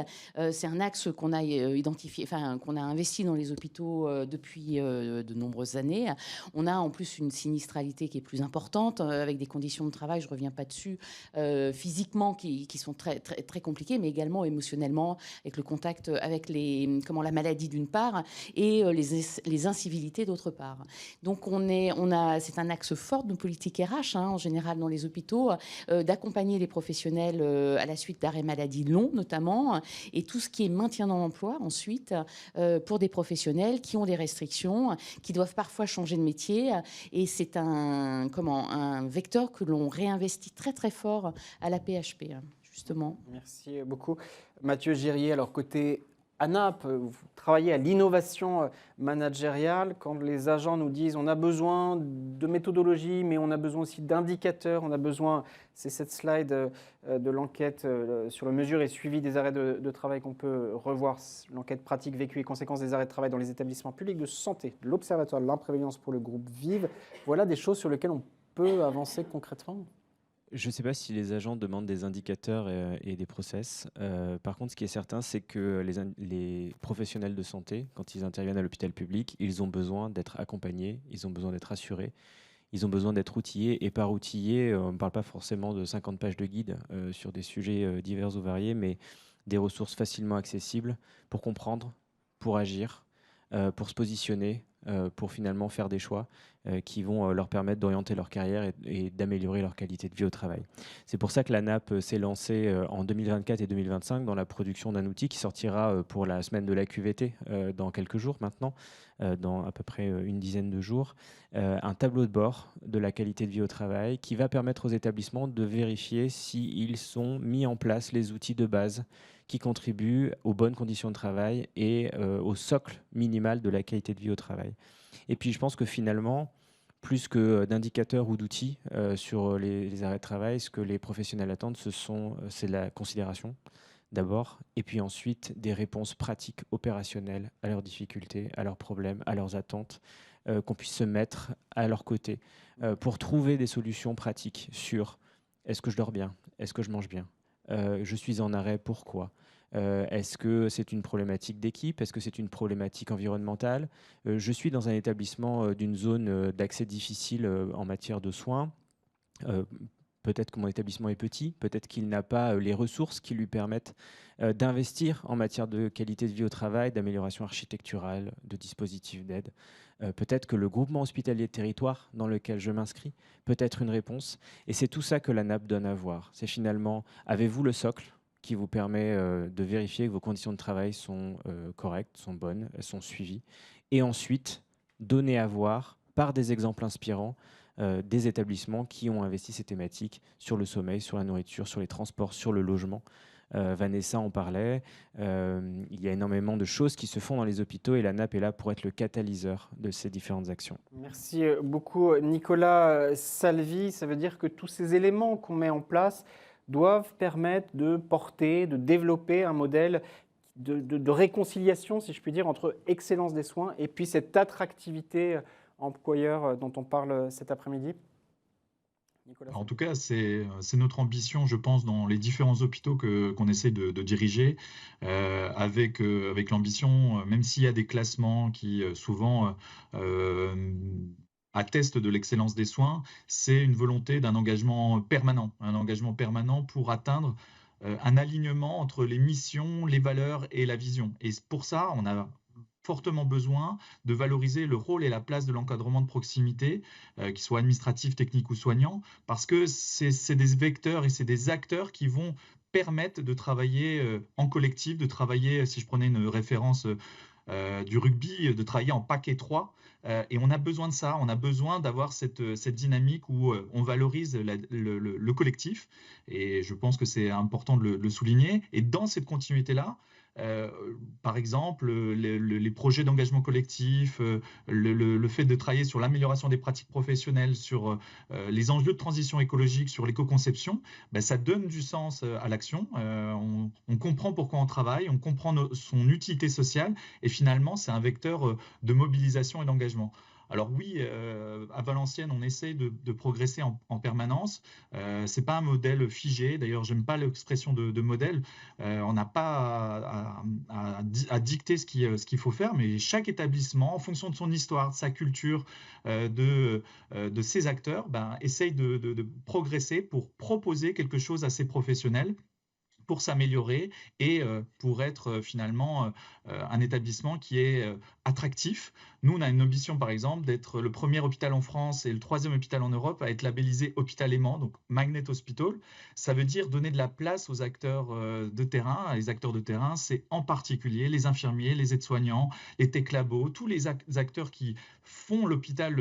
c'est un axe qu'on a identifié, qu'on a investi dans les hôpitaux depuis de nombreuses années. On a en plus une sinistralité qui est plus importante, avec des conditions de travail, je ne reviens pas dessus, physiquement qui sont très, très, très compliquées, mais également émotionnellement, avec le contact avec la maladie d'une part et les incivilités d'autre part. Donc c'est un axe fort de nos politiques RH, en général dans les hôpitaux, d'accompagner les professionnels à la suite d'arrêts maladie longs notamment, et tout ce qui est maintien dans l'emploi ensuite pour des professionnels qui ont des restrictions, qui doivent parfois changer de métier, et c'est un vecteur que l'on réinvestit très très fort à la PHP justement. Merci beaucoup. Mathieu Girier, alors côté ANAP, vous travaillez à l'innovation managériale. Quand les agents nous disent on a besoin de méthodologie, mais on a besoin aussi d'indicateurs, on a besoin, c'est cette slide de l'enquête sur la mesure et suivi des arrêts de travail qu'on peut revoir, l'enquête pratique, vécue et conséquences des arrêts de travail dans les établissements publics de santé, l'Observatoire de l'imprévoyance pour le groupe VIVE. Voilà des choses sur lesquelles on peut avancer concrètement. Je ne sais pas si les agents demandent des indicateurs et des process. Par contre, ce qui est certain, c'est que les professionnels de santé, quand ils interviennent à l'hôpital public, ils ont besoin d'être accompagnés, ils ont besoin d'être assurés, ils ont besoin d'être outillés. Et par outillés, on ne parle pas forcément de 50 pages de guide sur des sujets divers ou variés, mais des ressources facilement accessibles pour comprendre, pour agir, pour se positionner, pour finalement faire des choix qui vont leur permettre d'orienter leur carrière et d'améliorer leur qualité de vie au travail. C'est pour ça que l'ANAP s'est lancée en 2024 et 2025 dans la production d'un outil qui sortira pour la semaine de la QVT dans quelques jours maintenant, dans à peu près une dizaine de jours, un tableau de bord de la qualité de vie au travail qui va permettre aux établissements de vérifier s'ils sont mis en place les outils de base qui contribuent aux bonnes conditions de travail et au socle minimal de la qualité de vie au travail. Et puis je pense que finalement, plus que d'indicateurs ou d'outils sur les arrêts de travail, ce que les professionnels attendent, c'est la considération d'abord, et puis ensuite des réponses pratiques, opérationnelles à leurs difficultés, à leurs problèmes, à leurs attentes, qu'on puisse se mettre à leur côté pour trouver des solutions pratiques sur est-ce que je dors bien, est-ce que je mange bien, je suis en arrêt, pourquoi ? Est-ce que c'est une problématique d'équipe? Est-ce que c'est une problématique environnementale? Je suis dans un établissement d'une zone d'accès difficile en matière de soins. Peut-être que mon établissement est petit, peut-être qu'il n'a pas les ressources qui lui permettent d'investir en matière de qualité de vie au travail, d'amélioration architecturale, de dispositifs d'aide. Peut-être que le groupement hospitalier de territoire dans lequel je m'inscris peut être une réponse. Et c'est tout ça que l'ANAP donne à voir. C'est finalement, avez-vous le socle qui vous permet de vérifier que vos conditions de travail sont correctes, sont bonnes, elles sont suivies. Et ensuite, donner à voir, par des exemples inspirants, des établissements qui ont investi ces thématiques sur le sommeil, sur la nourriture, sur les transports, sur le logement, Vanessa en parlait. Il y a énormément de choses qui se font dans les hôpitaux et la NAP est là pour être le catalyseur de ces différentes actions. Merci beaucoup Nicolas Salvi. Ça veut dire que tous ces éléments qu'on met en place doivent permettre de porter, de développer un modèle de réconciliation, si je puis dire, entre excellence des soins et puis cette attractivité employeur dont on parle cet après-midi. En tout cas, c'est notre ambition, je pense, dans les différents hôpitaux qu'on essaie de diriger, avec l'ambition, même s'il y a des classements qui souvent attestent de l'excellence des soins, c'est une volonté d'un engagement permanent pour atteindre un alignement entre les missions, les valeurs et la vision. Et pour ça, on a fortement besoin de valoriser le rôle et la place de l'encadrement de proximité, qu'il soit administratif, technique ou soignant, parce que c'est des vecteurs et c'est des acteurs qui vont permettre de travailler en collectif, de travailler, si je prenais une référence du rugby, de travailler en paquet 3. Et on a besoin de ça, on a besoin d'avoir cette dynamique où on valorise le collectif. Et je pense que c'est important de le souligner. Et dans cette continuité-là, par exemple, les projets d'engagement collectif, le fait de travailler sur l'amélioration des pratiques professionnelles, sur les enjeux de transition écologique, sur l'éco-conception, ça donne du sens à l'action. On comprend pourquoi on travaille, on comprend son utilité sociale et finalement, c'est un vecteur de mobilisation et d'engagement. Alors oui, à Valenciennes, on essaie de progresser en permanence. C'est pas un modèle figé. D'ailleurs, j'aime pas l'expression de modèle. On n'a pas à dicter ce qu'il faut faire, mais chaque établissement, en fonction de son histoire, de sa culture, de ses acteurs, essaye de progresser pour proposer quelque chose à ses professionnels, pour s'améliorer et pour être finalement un établissement qui est attractif. Nous, on a une ambition, par exemple, d'être le premier hôpital en France et le 3e hôpital en Europe à être labellisé Hôpital Aimant, donc Magnet Hospital. Ça veut dire donner de la place aux acteurs de terrain. Les acteurs de terrain, c'est en particulier les infirmiers, les aides-soignants, les techlabos, tous les acteurs qui font l'hôpital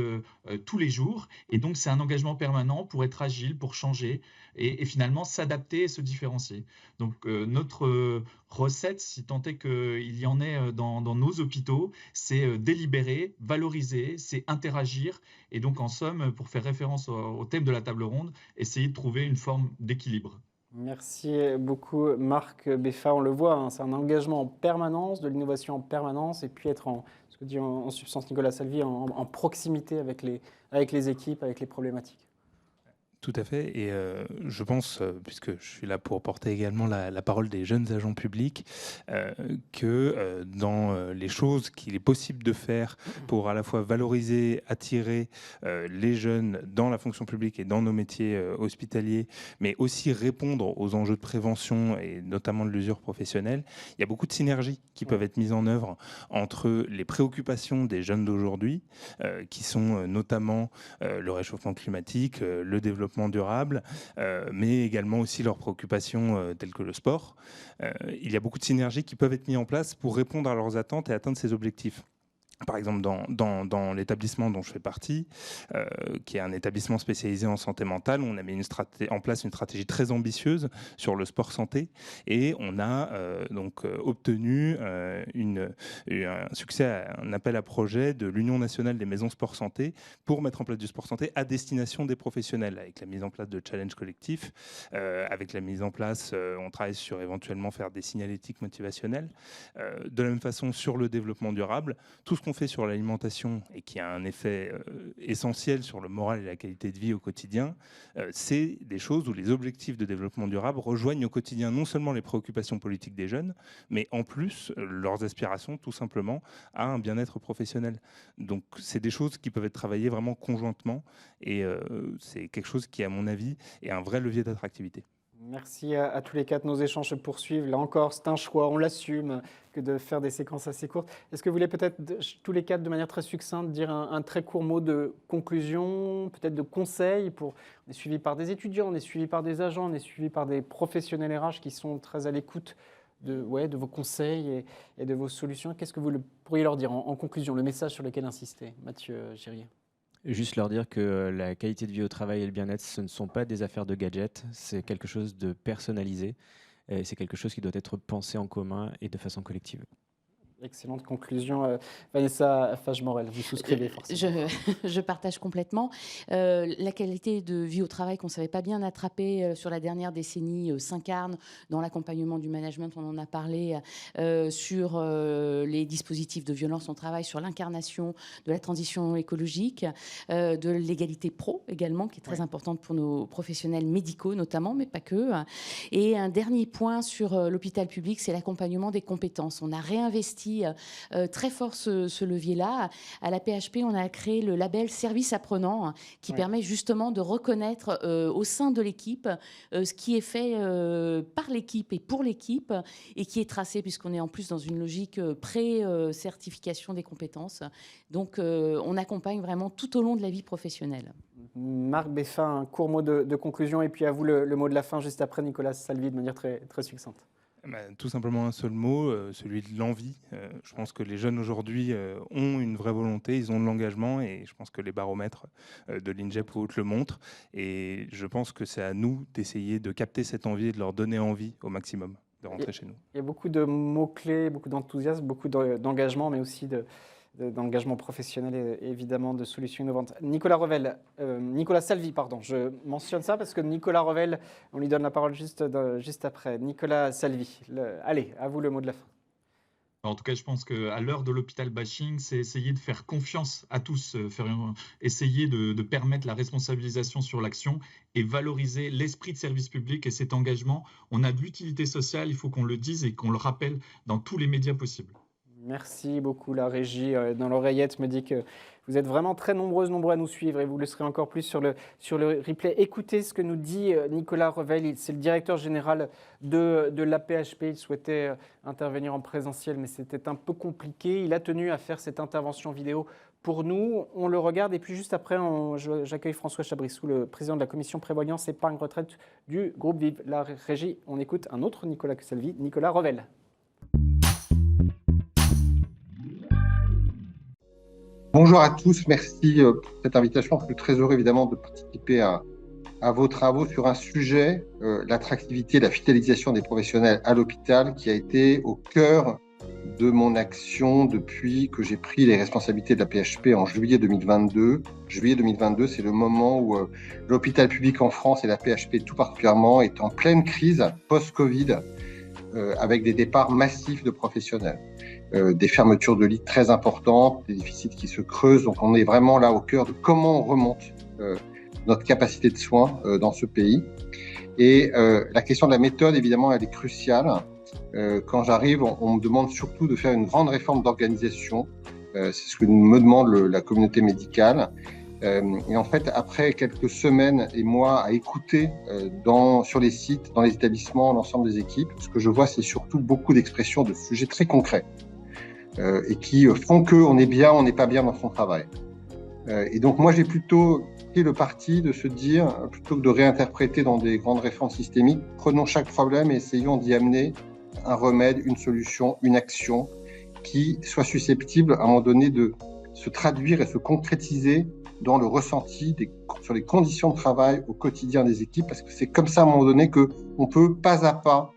tous les jours. Et donc, c'est un engagement permanent pour être agile, pour changer et finalement s'adapter et se différencier. Donc, notre recette, si tant est qu'il y en ait dans nos hôpitaux, c'est délibérer, valoriser, c'est interagir. Et donc, en somme, pour faire référence au thème de la table ronde, essayer de trouver une forme d'équilibre. Merci beaucoup Marc Beffa. On le voit, c'est un engagement en permanence, de l'innovation en permanence, et puis être ce que dit en substance Nicolas Salvi, en proximité avec les équipes, avec les problématiques. Tout à fait, et je pense, puisque je suis là pour porter également la parole des jeunes agents publics, que dans les choses qu'il est possible de faire pour à la fois valoriser, attirer les jeunes dans la fonction publique et dans nos métiers hospitaliers, mais aussi répondre aux enjeux de prévention et notamment de l'usure professionnelle, il y a beaucoup de synergies qui peuvent être mises en œuvre entre les préoccupations des jeunes d'aujourd'hui, qui sont notamment le réchauffement climatique, le développement durable, mais également aussi leurs préoccupations telles que le sport. Il y a beaucoup de synergies qui peuvent être mises en place pour répondre à leurs attentes et atteindre ces objectifs. Par exemple, dans l'établissement dont je fais partie, qui est un établissement spécialisé en santé mentale, on a mis en place une stratégie très ambitieuse sur le sport santé et on a donc obtenu un succès, un appel à projet de l'Union nationale des maisons sport santé pour mettre en place du sport santé à destination des professionnels, avec la mise en place de challenges collectifs, avec la mise en place, on travaille sur éventuellement faire des signalétiques motivationnelles, de la même façon sur le développement durable, tout ce qu'on fait sur l'alimentation et qui a un effet essentiel sur le moral et la qualité de vie au quotidien, c'est des choses où les objectifs de développement durable rejoignent au quotidien non seulement les préoccupations politiques des jeunes, mais en plus leurs aspirations tout simplement à un bien-être professionnel. Donc c'est des choses qui peuvent être travaillées vraiment conjointement et c'est quelque chose qui, à mon avis, est un vrai levier d'attractivité. Merci à tous les quatre. Nos échanges se poursuivent. Là encore, c'est un choix, on l'assume, que de faire des séquences assez courtes. Est-ce que vous voulez peut-être, tous les quatre, de manière très succincte, dire un très court mot de conclusion, peut-être de conseil On est suivi par des étudiants, on est suivi par des agents, on est suivi par des professionnels RH qui sont très à l'écoute de vos conseils et de vos solutions. Qu'est-ce que vous pourriez leur dire en conclusion, le message sur lequel insister, Mathieu Girier? Juste leur dire que la qualité de vie au travail et le bien-être, ce ne sont pas des affaires de gadgets, c'est quelque chose de personnalisé. c'est quelque chose qui doit être pensé en commun et de façon collective. Excellente conclusion. Vanessa Fage-Morel, vous souscrivez forcément. Je partage complètement. La qualité de vie au travail qu'on ne savait pas bien attraper sur la dernière décennie s'incarne dans l'accompagnement du management, on en a parlé, sur les dispositifs de violence au travail, sur l'incarnation de la transition écologique, de l'égalité pro également, qui est très importante pour nos professionnels médicaux notamment, mais pas que. Et un dernier point sur l'hôpital public, c'est l'accompagnement des compétences. On a réinvesti très fort ce levier-là. À la PHP, on a créé le label Service Apprenant qui permet justement de reconnaître au sein de l'équipe ce qui est fait par l'équipe et pour l'équipe et qui est tracé puisqu'on est en plus dans une logique pré-certification des compétences. Donc, on accompagne vraiment tout au long de la vie professionnelle. Marc Beffin, un court mot de conclusion et puis à vous le mot de la fin juste après Nicolas Salvi de manière très, très succincte. Tout simplement un seul mot, celui de l'envie. Je pense que les jeunes aujourd'hui ont une vraie volonté, ils ont de l'engagement et je pense que les baromètres de l'INJEP ou autres le montrent. Et je pense que c'est à nous d'essayer de capter cette envie et de leur donner envie au maximum de rentrer chez nous. Il y a beaucoup de mots-clés, beaucoup d'enthousiasme, beaucoup d'engagement, mais aussi d'engagement professionnel et évidemment de solutions innovantes. Nicolas Salvi, pardon, je mentionne ça parce que Nicolas Revel, on lui donne la parole juste après. Nicolas Salvi, allez, à vous le mot de la fin. En tout cas, je pense qu'à l'heure de l'hôpital bashing, c'est essayer de faire confiance à tous, essayer de permettre la responsabilisation sur l'action et valoriser l'esprit de service public et cet engagement. On a de l'utilité sociale, il faut qu'on le dise et qu'on le rappelle dans tous les médias possibles. Merci beaucoup. La régie dans l'oreillette me dit que vous êtes vraiment très nombreux à nous suivre et vous le serez encore plus sur le replay. Écoutez ce que nous dit Nicolas Revel. C'est le directeur général de l'AP-HP. Il souhaitait intervenir en présentiel, mais c'était un peu compliqué. Il a tenu à faire cette intervention vidéo pour nous. On le regarde et puis juste après, j'accueille François Chabrissou, le président de la commission prévoyance épargne retraite du groupe Vive. La régie, on écoute un autre Nicolas Salvi, Nicolas Revel. Bonjour à tous, merci pour cette invitation. Je suis très heureux évidemment de participer à vos travaux sur un sujet, l'attractivité, la fidélisation des professionnels à l'hôpital, qui a été au cœur de mon action depuis que j'ai pris les responsabilités de la PHP en juillet 2022. Juillet 2022, c'est le moment où l'hôpital public en France et la PHP tout particulièrement est en pleine crise post-Covid, avec des départs massifs de professionnels. Des fermetures de lits très importantes, des déficits qui se creusent. Donc on est vraiment là au cœur de comment on remonte notre capacité de soins dans ce pays. Et la question de la méthode, évidemment, elle est cruciale. Quand j'arrive, on me demande surtout de faire une grande réforme d'organisation. C'est ce que me demande la communauté médicale. Et en fait, après quelques semaines et mois à écouter sur les sites, dans les établissements, l'ensemble des équipes, ce que je vois, c'est surtout beaucoup d'expressions de sujets très concrets et qui font qu'on est bien, on n'est pas bien dans son travail. Et donc moi, j'ai plutôt pris le parti de se dire, plutôt que de réinterpréter dans des grandes réformes systémiques, prenons chaque problème et essayons d'y amener un remède, une solution, une action qui soit susceptible à un moment donné de se traduire et se concrétiser dans le ressenti sur les conditions de travail au quotidien des équipes, parce que c'est comme ça à un moment donné qu'on peut pas à pas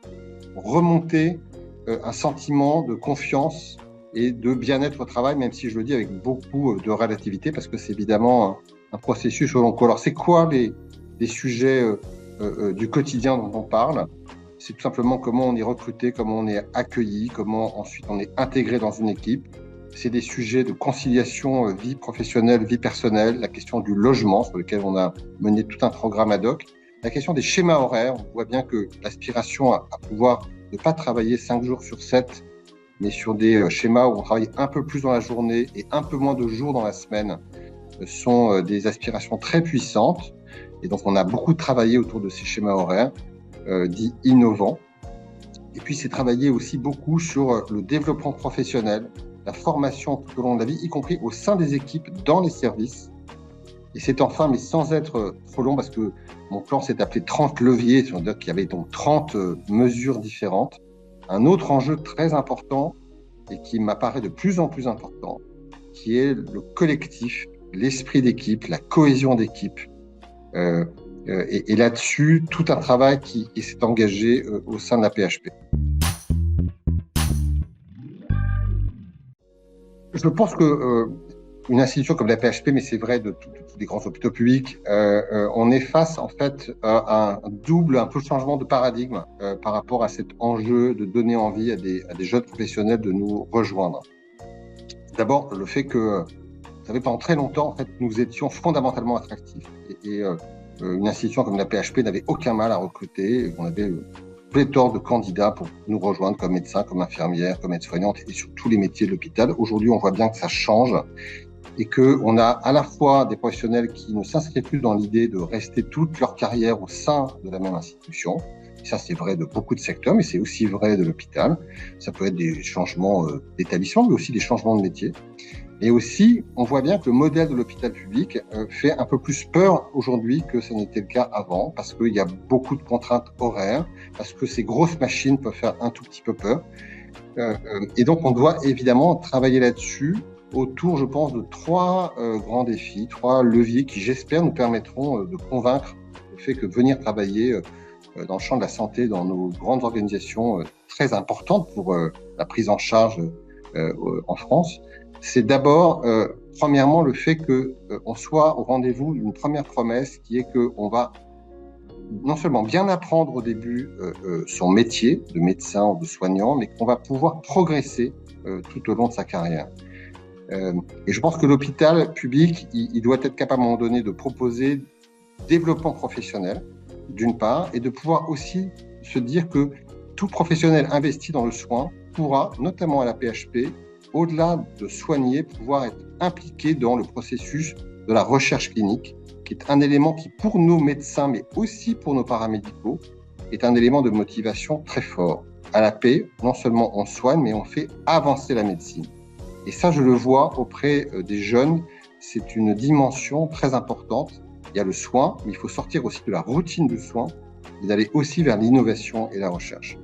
remonter un sentiment de confiance et de bien-être au travail, même si je le dis avec beaucoup de relativité, parce que c'est évidemment un processus au long cours. Alors c'est quoi les sujets du quotidien dont on parle? C'est tout simplement comment on est recruté, comment on est accueilli, comment ensuite on est intégré dans une équipe. C'est des sujets de conciliation vie professionnelle, vie personnelle, la question du logement sur lequel on a mené tout un programme ad hoc, la question des schémas horaires. On voit bien que l'aspiration à pouvoir ne pas travailler 5 jours sur 7, mais sur des schémas où on travaille un peu plus dans la journée et un peu moins de jours dans la semaine, sont des aspirations très puissantes. Et donc on a beaucoup travaillé autour de ces schémas horaires dits innovants. Et puis c'est travailler aussi beaucoup sur le développement professionnel, la formation tout au long de la vie, y compris au sein des équipes, dans les services. Et c'est enfin, mais sans être trop long, parce que mon plan s'est appelé 30 leviers, c'est-à-dire qu'il y avait donc 30 mesures différentes. Un autre enjeu très important, et qui m'apparaît de plus en plus important, qui est le collectif, l'esprit d'équipe, la cohésion d'équipe. Et là-dessus, tout un travail qui s'est engagé au sein de la PHP. Je pense que une institution comme la PHP, mais c'est vrai de tous les grands hôpitaux publics, on est face en fait à un double un peu changement de paradigme par rapport à cet enjeu de donner envie à des jeunes professionnels de nous rejoindre. D'abord, le fait que, vous savez, pendant très longtemps, en fait, nous étions fondamentalement attractifs. Et une institution comme la PHP n'avait aucun mal à recruter. On avait pléthore de candidats pour nous rejoindre comme médecins, comme infirmières, comme aides-soignantes et sur tous les métiers de l'hôpital. Aujourd'hui, on voit bien que ça change et qu'on a à la fois des professionnels qui ne s'inscrivent plus dans l'idée de rester toute leur carrière au sein de la même institution. Et ça, c'est vrai de beaucoup de secteurs, mais c'est aussi vrai de l'hôpital. Ça peut être des changements d'établissement, mais aussi des changements de métier. Et aussi, on voit bien que le modèle de l'hôpital public fait un peu plus peur aujourd'hui que ce n'était le cas avant, parce qu'il y a beaucoup de contraintes horaires, parce que ces grosses machines peuvent faire un tout petit peu peur. Et donc, on doit évidemment travailler là-dessus autour, je pense, de trois grands défis, trois leviers qui, j'espère, nous permettront de convaincre le fait que venir travailler dans le champ de la santé, dans nos grandes organisations très importantes pour la prise en charge en France, c'est d'abord, premièrement, le fait qu'on soit au rendez-vous d'une première promesse qui est qu'on va non seulement bien apprendre au début son métier de médecin ou de soignant, mais qu'on va pouvoir progresser tout au long de sa carrière. Et je pense que l'hôpital public, il doit être capable à un moment donné de proposer développement professionnel, d'une part, et de pouvoir aussi se dire que tout professionnel investi dans le soin pourra, notamment à la PHP, au-delà de soigner, pouvoir être impliqué dans le processus de la recherche clinique, qui est un élément qui, pour nos médecins, mais aussi pour nos paramédicaux, est un élément de motivation très fort. À la paix, non seulement on soigne, mais on fait avancer la médecine. Et ça, je le vois auprès des jeunes, c'est une dimension très importante. Il y a le soin, mais il faut sortir aussi de la routine du soin et d'aller aussi vers l'innovation et la recherche.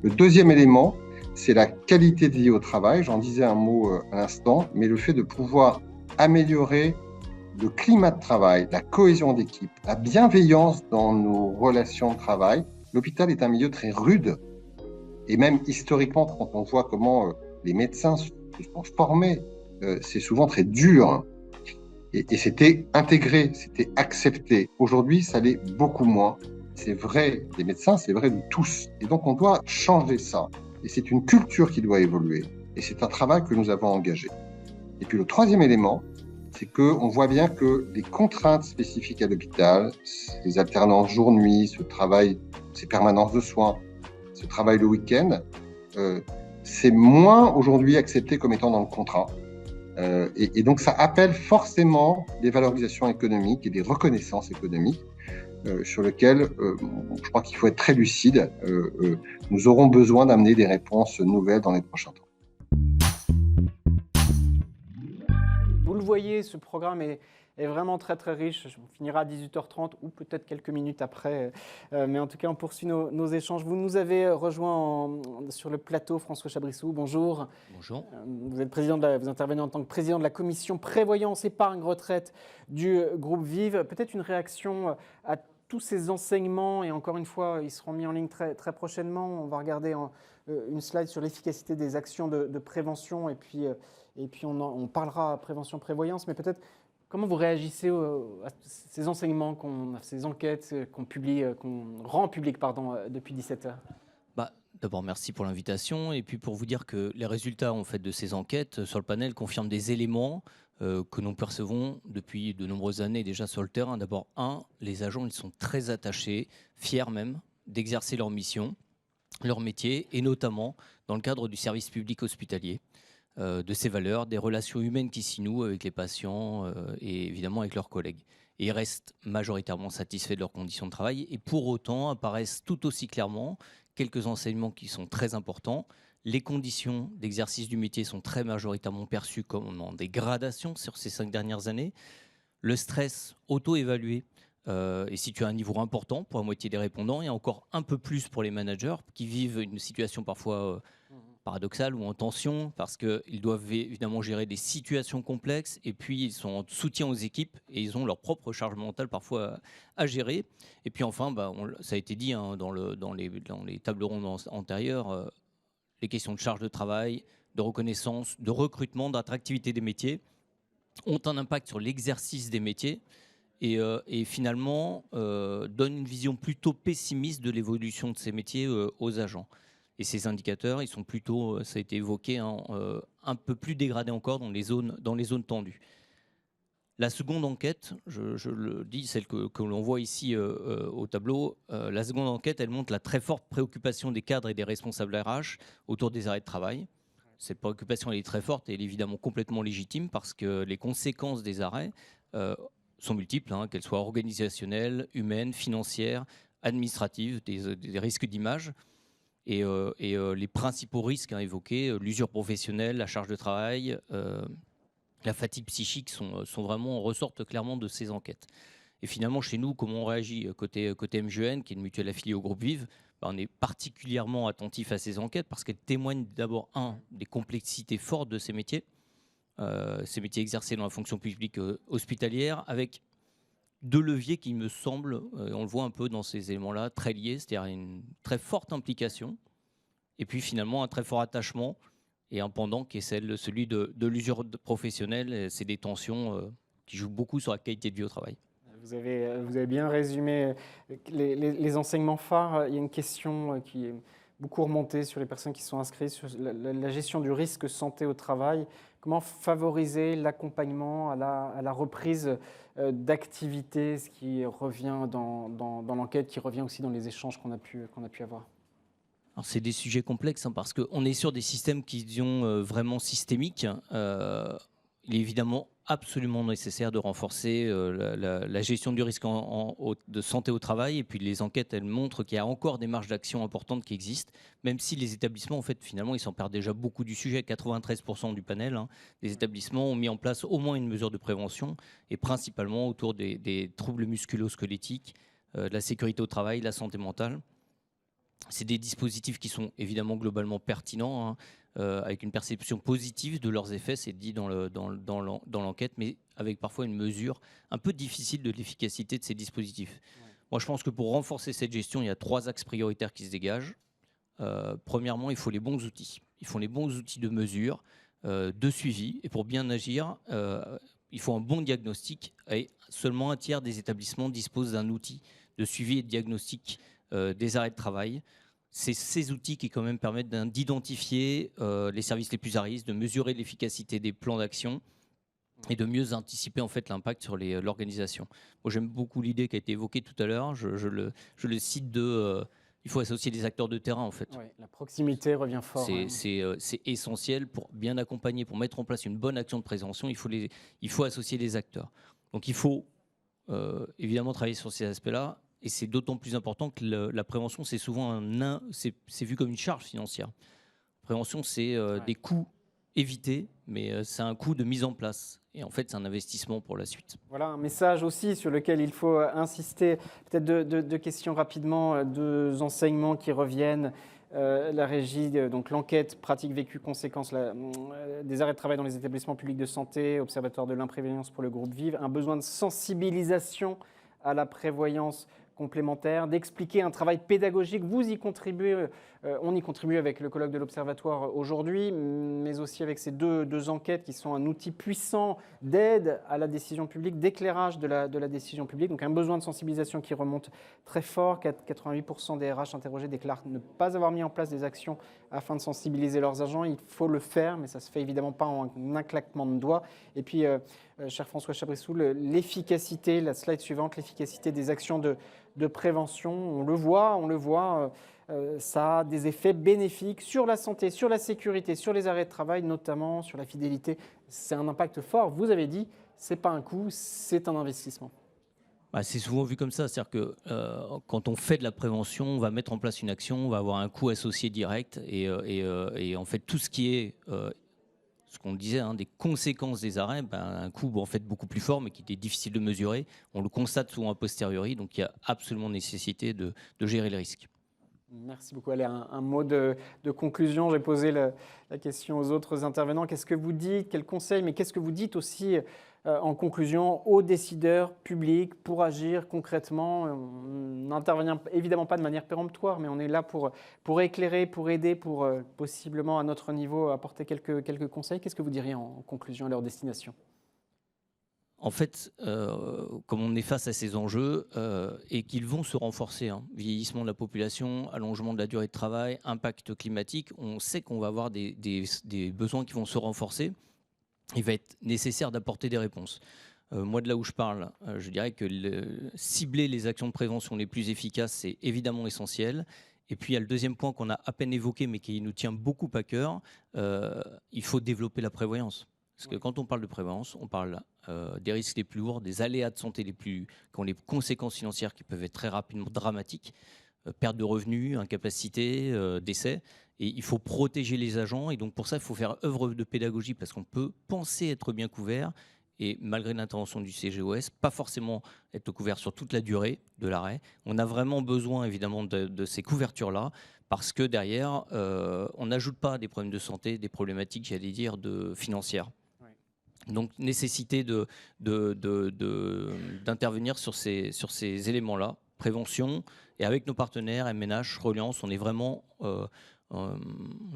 Le deuxième élément, c'est la qualité de vie au travail. J'en disais un mot à l'instant, mais le fait de pouvoir améliorer le climat de travail, la cohésion d'équipe, la bienveillance dans nos relations de travail. L'hôpital est un milieu très rude. Et même historiquement, quand on voit comment les médecins se sont formés, c'est souvent très dur. Et c'était intégré, c'était accepté. Aujourd'hui, ça l'est beaucoup moins. C'est vrai des médecins, c'est vrai de tous. Et donc, on doit changer ça. Et c'est une culture qui doit évoluer. Et c'est un travail que nous avons engagé. Et puis le troisième élément, c'est qu'on voit bien que les contraintes spécifiques à l'hôpital, ces alternances jour-nuit, ce travail, ces permanences de soins, ce travail le week-end, c'est moins aujourd'hui accepté comme étant dans le contrat. Et donc ça appelle forcément des valorisations économiques et des reconnaissances économiques sur lesquelles je crois qu'il faut être très lucide. Nous aurons besoin d'amener des réponses nouvelles dans les prochains temps. Vous le voyez, ce programme est vraiment très très riche. On finira à 18h30 ou peut-être quelques minutes après. Mais en tout cas, on poursuit nos échanges. Vous nous avez rejoint sur le plateau, François Chabrissou. Bonjour. Bonjour. Vous intervenez en tant que président de la commission prévoyance, épargne, retraite du groupe Vive. Peut-être une réaction à tous ces enseignements. Et encore une fois, ils seront mis en ligne très, très prochainement. On va regarder une slide sur l'efficacité des actions de prévention. Et puis on parlera prévention-prévoyance. Mais peut-être... Comment vous réagissez à ces enseignements, ces enquêtes qu'on rend publiques depuis 17 heures ? D'abord, merci pour l'invitation. Et puis pour vous dire que les résultats en fait, de ces enquêtes sur le panel confirment des éléments que nous percevons depuis de nombreuses années déjà sur le terrain. D'abord, les agents ils sont très attachés, fiers même, d'exercer leur mission, leur métier, et notamment dans le cadre du service public hospitalier. De ces valeurs, des relations humaines qui s'y nouent avec les patients et évidemment avec leurs collègues. Et ils restent majoritairement satisfaits de leurs conditions de travail et pour autant apparaissent tout aussi clairement quelques enseignements qui sont très importants. Les conditions d'exercice du métier sont très majoritairement perçues comme en dégradation sur ces 5 dernières années. Le stress auto-évalué est situé à un niveau important pour la moitié des répondants et encore un peu plus pour les managers qui vivent une situation parfois paradoxal ou en tension, parce qu'ils doivent évidemment gérer des situations complexes, et puis ils sont en soutien aux équipes, et ils ont leur propre charge mentale parfois à gérer. Et puis enfin, ça a été dit dans les tables rondes antérieures, les questions de charge de travail, de reconnaissance, de recrutement, d'attractivité des métiers ont un impact sur l'exercice des métiers et finalement donnent une vision plutôt pessimiste de l'évolution de ces métiers aux agents. Et ces indicateurs, ils sont plutôt, ça a été évoqué, un peu plus dégradés encore dans les zones tendues. La seconde enquête, je le dis, celle que l'on voit ici au tableau, la seconde enquête, elle montre la très forte préoccupation des cadres et des responsables RH autour des arrêts de travail. Cette préoccupation, elle est très forte et elle est évidemment complètement légitime parce que les conséquences des arrêts sont multiples, qu'elles soient organisationnelles, humaines, financières, administratives, des risques d'image. Et les principaux risques évoqués, l'usure professionnelle, la charge de travail, la fatigue psychique ressortent clairement de ces enquêtes. Et finalement, chez nous, comment on réagit côté MGEN, qui est une mutuelle affiliée au groupe Vive, on est particulièrement attentif à ces enquêtes parce qu'elles témoignent d'abord, des complexités fortes de ces métiers exercés dans la fonction publique hospitalière, avec deux leviers qui me semblent, on le voit un peu dans ces éléments-là, très liés, c'est-à-dire une très forte implication, et puis finalement un très fort attachement, et un pendant qui est celui de l'usure professionnelle. C'est des tensions qui jouent beaucoup sur la qualité de vie au travail. Vous avez bien résumé les enseignements phares. Il y a une question qui est beaucoup remontée sur les personnes qui sont inscrites sur la gestion du risque santé au travail. Comment favoriser l'accompagnement à la reprise d'activité, ce qui revient dans l'enquête, qui revient aussi dans les échanges qu'on a pu avoir. Alors c'est des sujets complexes parce qu'on est sur des systèmes qui sont vraiment systémiques. Il est évidemment absolument nécessaire de renforcer la gestion du risque de santé au travail. Et puis les enquêtes, elles montrent qu'il y a encore des marges d'action importantes qui existent, même si les établissements, en fait, finalement, ils s'emparent déjà beaucoup du sujet. 93% du panel des établissements ont mis en place au moins une mesure de prévention, et principalement autour des troubles musculo-squelettiques, de la sécurité au travail, la santé mentale. C'est des dispositifs qui sont évidemment globalement pertinents, avec une perception positive de leurs effets, c'est dit dans l'enquête, mais avec parfois une mesure un peu difficile de l'efficacité de ces dispositifs. Ouais. Moi, je pense que pour renforcer cette gestion, il y a 3 axes prioritaires qui se dégagent. Premièrement, il faut les bons outils. Il faut les bons outils de mesure, de suivi. Et pour bien agir, il faut un bon diagnostic. Et seulement un tiers des établissements disposent d'un outil de suivi et de diagnostic des arrêts de travail. C'est ces outils qui quand même permettent d'identifier les services les plus à risque, de mesurer l'efficacité des plans d'action et de mieux anticiper en fait l'impact sur l'organisation. Moi, j'aime beaucoup l'idée qui a été évoquée tout à l'heure. Je le cite il faut associer des acteurs de terrain en fait. Oui, la proximité revient fort. C'est essentiel pour bien accompagner, pour mettre en place une bonne action de prévention. Il faut associer les acteurs. Donc il faut évidemment travailler sur ces aspects-là. Et c'est d'autant plus important que la prévention, c'est souvent c'est vu comme une charge financière. La prévention, c'est des coûts évités, mais c'est un coût de mise en place. Et en fait, c'est un investissement pour la suite. Voilà un message aussi sur lequel il faut insister. Peut-être deux questions rapidement, 2 enseignements qui reviennent. La régie, donc l'enquête pratique vécue conséquences des arrêts de travail dans les établissements publics de santé, observatoire de l'imprévoyance pour le groupe Vive, un besoin de sensibilisation à la prévoyance complémentaire, d'expliquer un travail pédagogique. Vous y contribuez, on y contribue avec le colloque de l'Observatoire aujourd'hui, mais aussi avec ces deux enquêtes qui sont un outil puissant d'aide à la décision publique, d'éclairage de la décision publique. Donc un besoin de sensibilisation qui remonte très fort. 88% des RH interrogés déclarent ne pas avoir mis en place des actions afin de sensibiliser leurs agents. Il faut le faire, mais ça ne se fait évidemment pas en un claquement de doigts. Et puis, cher François Chabrissou, l'efficacité, la slide suivante, l'efficacité des actions de prévention, on le voit, ça a des effets bénéfiques sur la santé, sur la sécurité, sur les arrêts de travail, notamment sur la fidélité. C'est un impact fort. Vous avez dit, ce n'est pas un coût, c'est un investissement. C'est souvent vu comme ça, c'est-à-dire que quand on fait de la prévention, on va mettre en place une action, on va avoir un coût associé direct, et en fait tout ce qui est ce qu'on disait, des conséquences des arrêts, un coût en fait beaucoup plus fort, mais qui était difficile de mesurer. On le constate souvent a posteriori, donc il y a absolument nécessité de gérer les risques. Merci beaucoup. Allez, un mot de conclusion. J'ai posé la question aux autres intervenants. Qu'est-ce que vous dites? Quels conseils? Mais qu'est-ce que vous dites aussi en conclusion aux décideurs publics pour agir concrètement? On n'intervient évidemment pas de manière péremptoire, mais on est là pour éclairer, pour aider, pour possiblement à notre niveau apporter quelques conseils. Qu'est-ce que vous diriez en conclusion à leur destination? En fait, comme on est face à ces enjeux et qu'ils vont se renforcer, vieillissement de la population, allongement de la durée de travail, impact climatique, on sait qu'on va avoir des besoins qui vont se renforcer. Il va être nécessaire d'apporter des réponses. Moi, de là où je parle, je dirais que cibler les actions de prévention les plus efficaces, c'est évidemment essentiel. Et puis, il y a le deuxième point qu'on a à peine évoqué, mais qui nous tient beaucoup à cœur. Il faut développer la prévoyance. Parce que quand on parle de prévoyance, on parle des risques les plus lourds, des aléas de santé qui ont les conséquences financières qui peuvent être très rapidement dramatiques, perte de revenus, incapacité, décès. Et il faut protéger les agents. Et donc pour ça, il faut faire œuvre de pédagogie parce qu'on peut penser être bien couvert. Et malgré l'intervention du CGOS, pas forcément être couvert sur toute la durée de l'arrêt. On a vraiment besoin évidemment de ces couvertures-là. Parce que derrière, on n'ajoute pas des problèmes de santé, des problématiques, j'allais dire, financières. Donc, nécessité d'intervenir sur ces éléments-là, prévention, et avec nos partenaires, MNH, Reliance, on est vraiment, on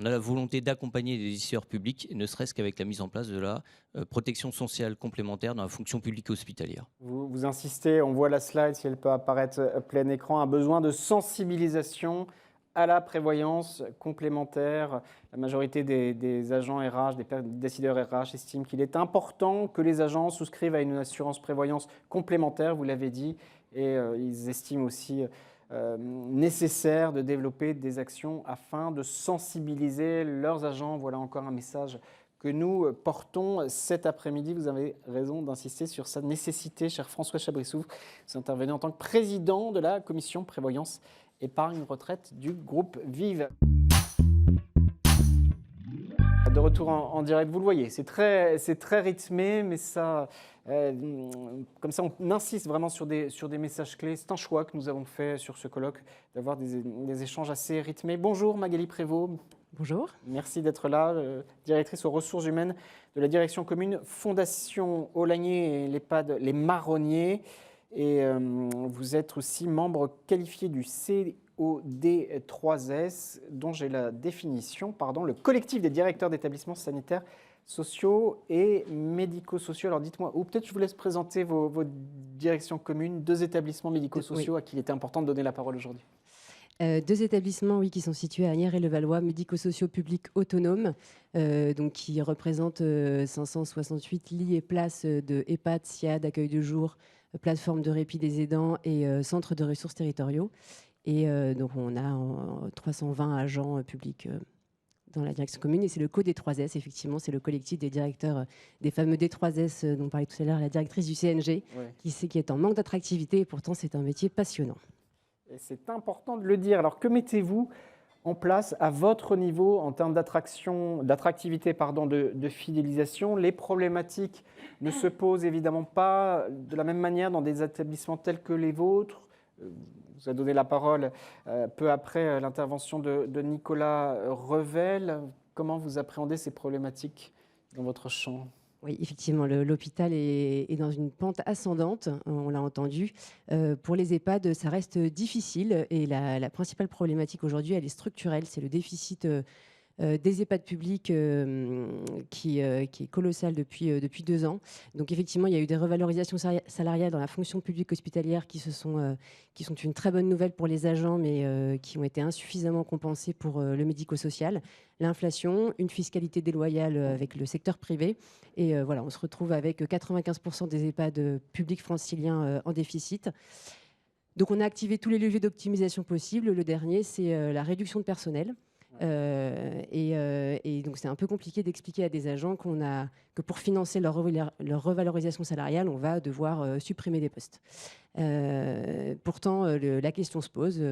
a la volonté d'accompagner les décideurs publics, et ne serait-ce qu'avec la mise en place de la protection sociale complémentaire dans la fonction publique hospitalière. Vous insistez, on voit la slide, si elle peut apparaître à plein écran, un besoin de sensibilisation à la prévoyance complémentaire. La majorité des agents RH, des décideurs RH estiment qu'il est important que les agents souscrivent à une assurance prévoyance complémentaire, vous l'avez dit, et ils estiment aussi nécessaire de développer des actions afin de sensibiliser leurs agents. Voilà encore un message que nous portons cet après-midi. Vous avez raison d'insister sur sa nécessité, cher François Chabrissou. Vous intervenez en tant que président de la commission prévoyance épargne retraite du groupe Vive. De retour en direct, vous le voyez, c'est très rythmé, mais ça, comme ça, on insiste vraiment sur des messages clés. C'est un choix que nous avons fait sur ce colloque, d'avoir des échanges assez rythmés. Bonjour Magali Prévost. Bonjour. Merci d'être là, directrice aux ressources humaines de la direction commune Fondation Aulagnier et l'EHPAD Les Marronniers. Et vous êtes aussi membre qualifié du COD3S, dont j'ai la définition, le collectif des directeurs d'établissements sanitaires, sociaux et médico-sociaux. Alors dites-moi, ou peut-être je vous laisse présenter vos directions communes, 2 établissements médico-sociaux à qui il était important de donner la parole aujourd'hui. 2 établissements qui sont situés à Agnières-et-le-Valois, médico-sociaux publics autonomes, donc qui représentent 568 lits et places de EHPAD, SIAD, accueil de jour, plateforme de répit des aidants et centres de ressources territoriaux. Et donc on a 320 agents publics dans la direction commune. Et c'est le COD3S, effectivement, c'est le collectif des directeurs des fameux D3S dont parlait tout à l'heure la directrice du CNG, qui est en manque d'attractivité. Et pourtant, c'est un métier passionnant. Et c'est important de le dire. Alors que mettez-vous en place à votre niveau en termes d'attractivité, de fidélisation? Les problématiques ne se posent évidemment pas de la même manière dans des établissements tels que les vôtres. Vous avez donné la parole peu après l'intervention de Nicolas Revel. Comment vous appréhendez ces problématiques dans votre champ ? Oui, effectivement, l'hôpital est dans une pente ascendante, on l'a entendu. Pour les EHPAD, ça reste difficile et la principale problématique aujourd'hui, elle est structurelle, c'est le déficit des EHPAD publics qui est colossal depuis 2 ans. Donc effectivement, il y a eu des revalorisations salariales dans la fonction publique hospitalière qui sont une très bonne nouvelle pour les agents, mais qui ont été insuffisamment compensées pour le médico-social. L'inflation, une fiscalité déloyale avec le secteur privé. Et voilà, on se retrouve avec 95% des EHPAD publics franciliens en déficit. Donc on a activé tous les leviers d'optimisation possibles. Le dernier, c'est la réduction de personnel. Et donc c'est un peu compliqué d'expliquer à des agents que pour financer leur revalorisation salariale, on va devoir supprimer des postes. Pourtant, la question se pose.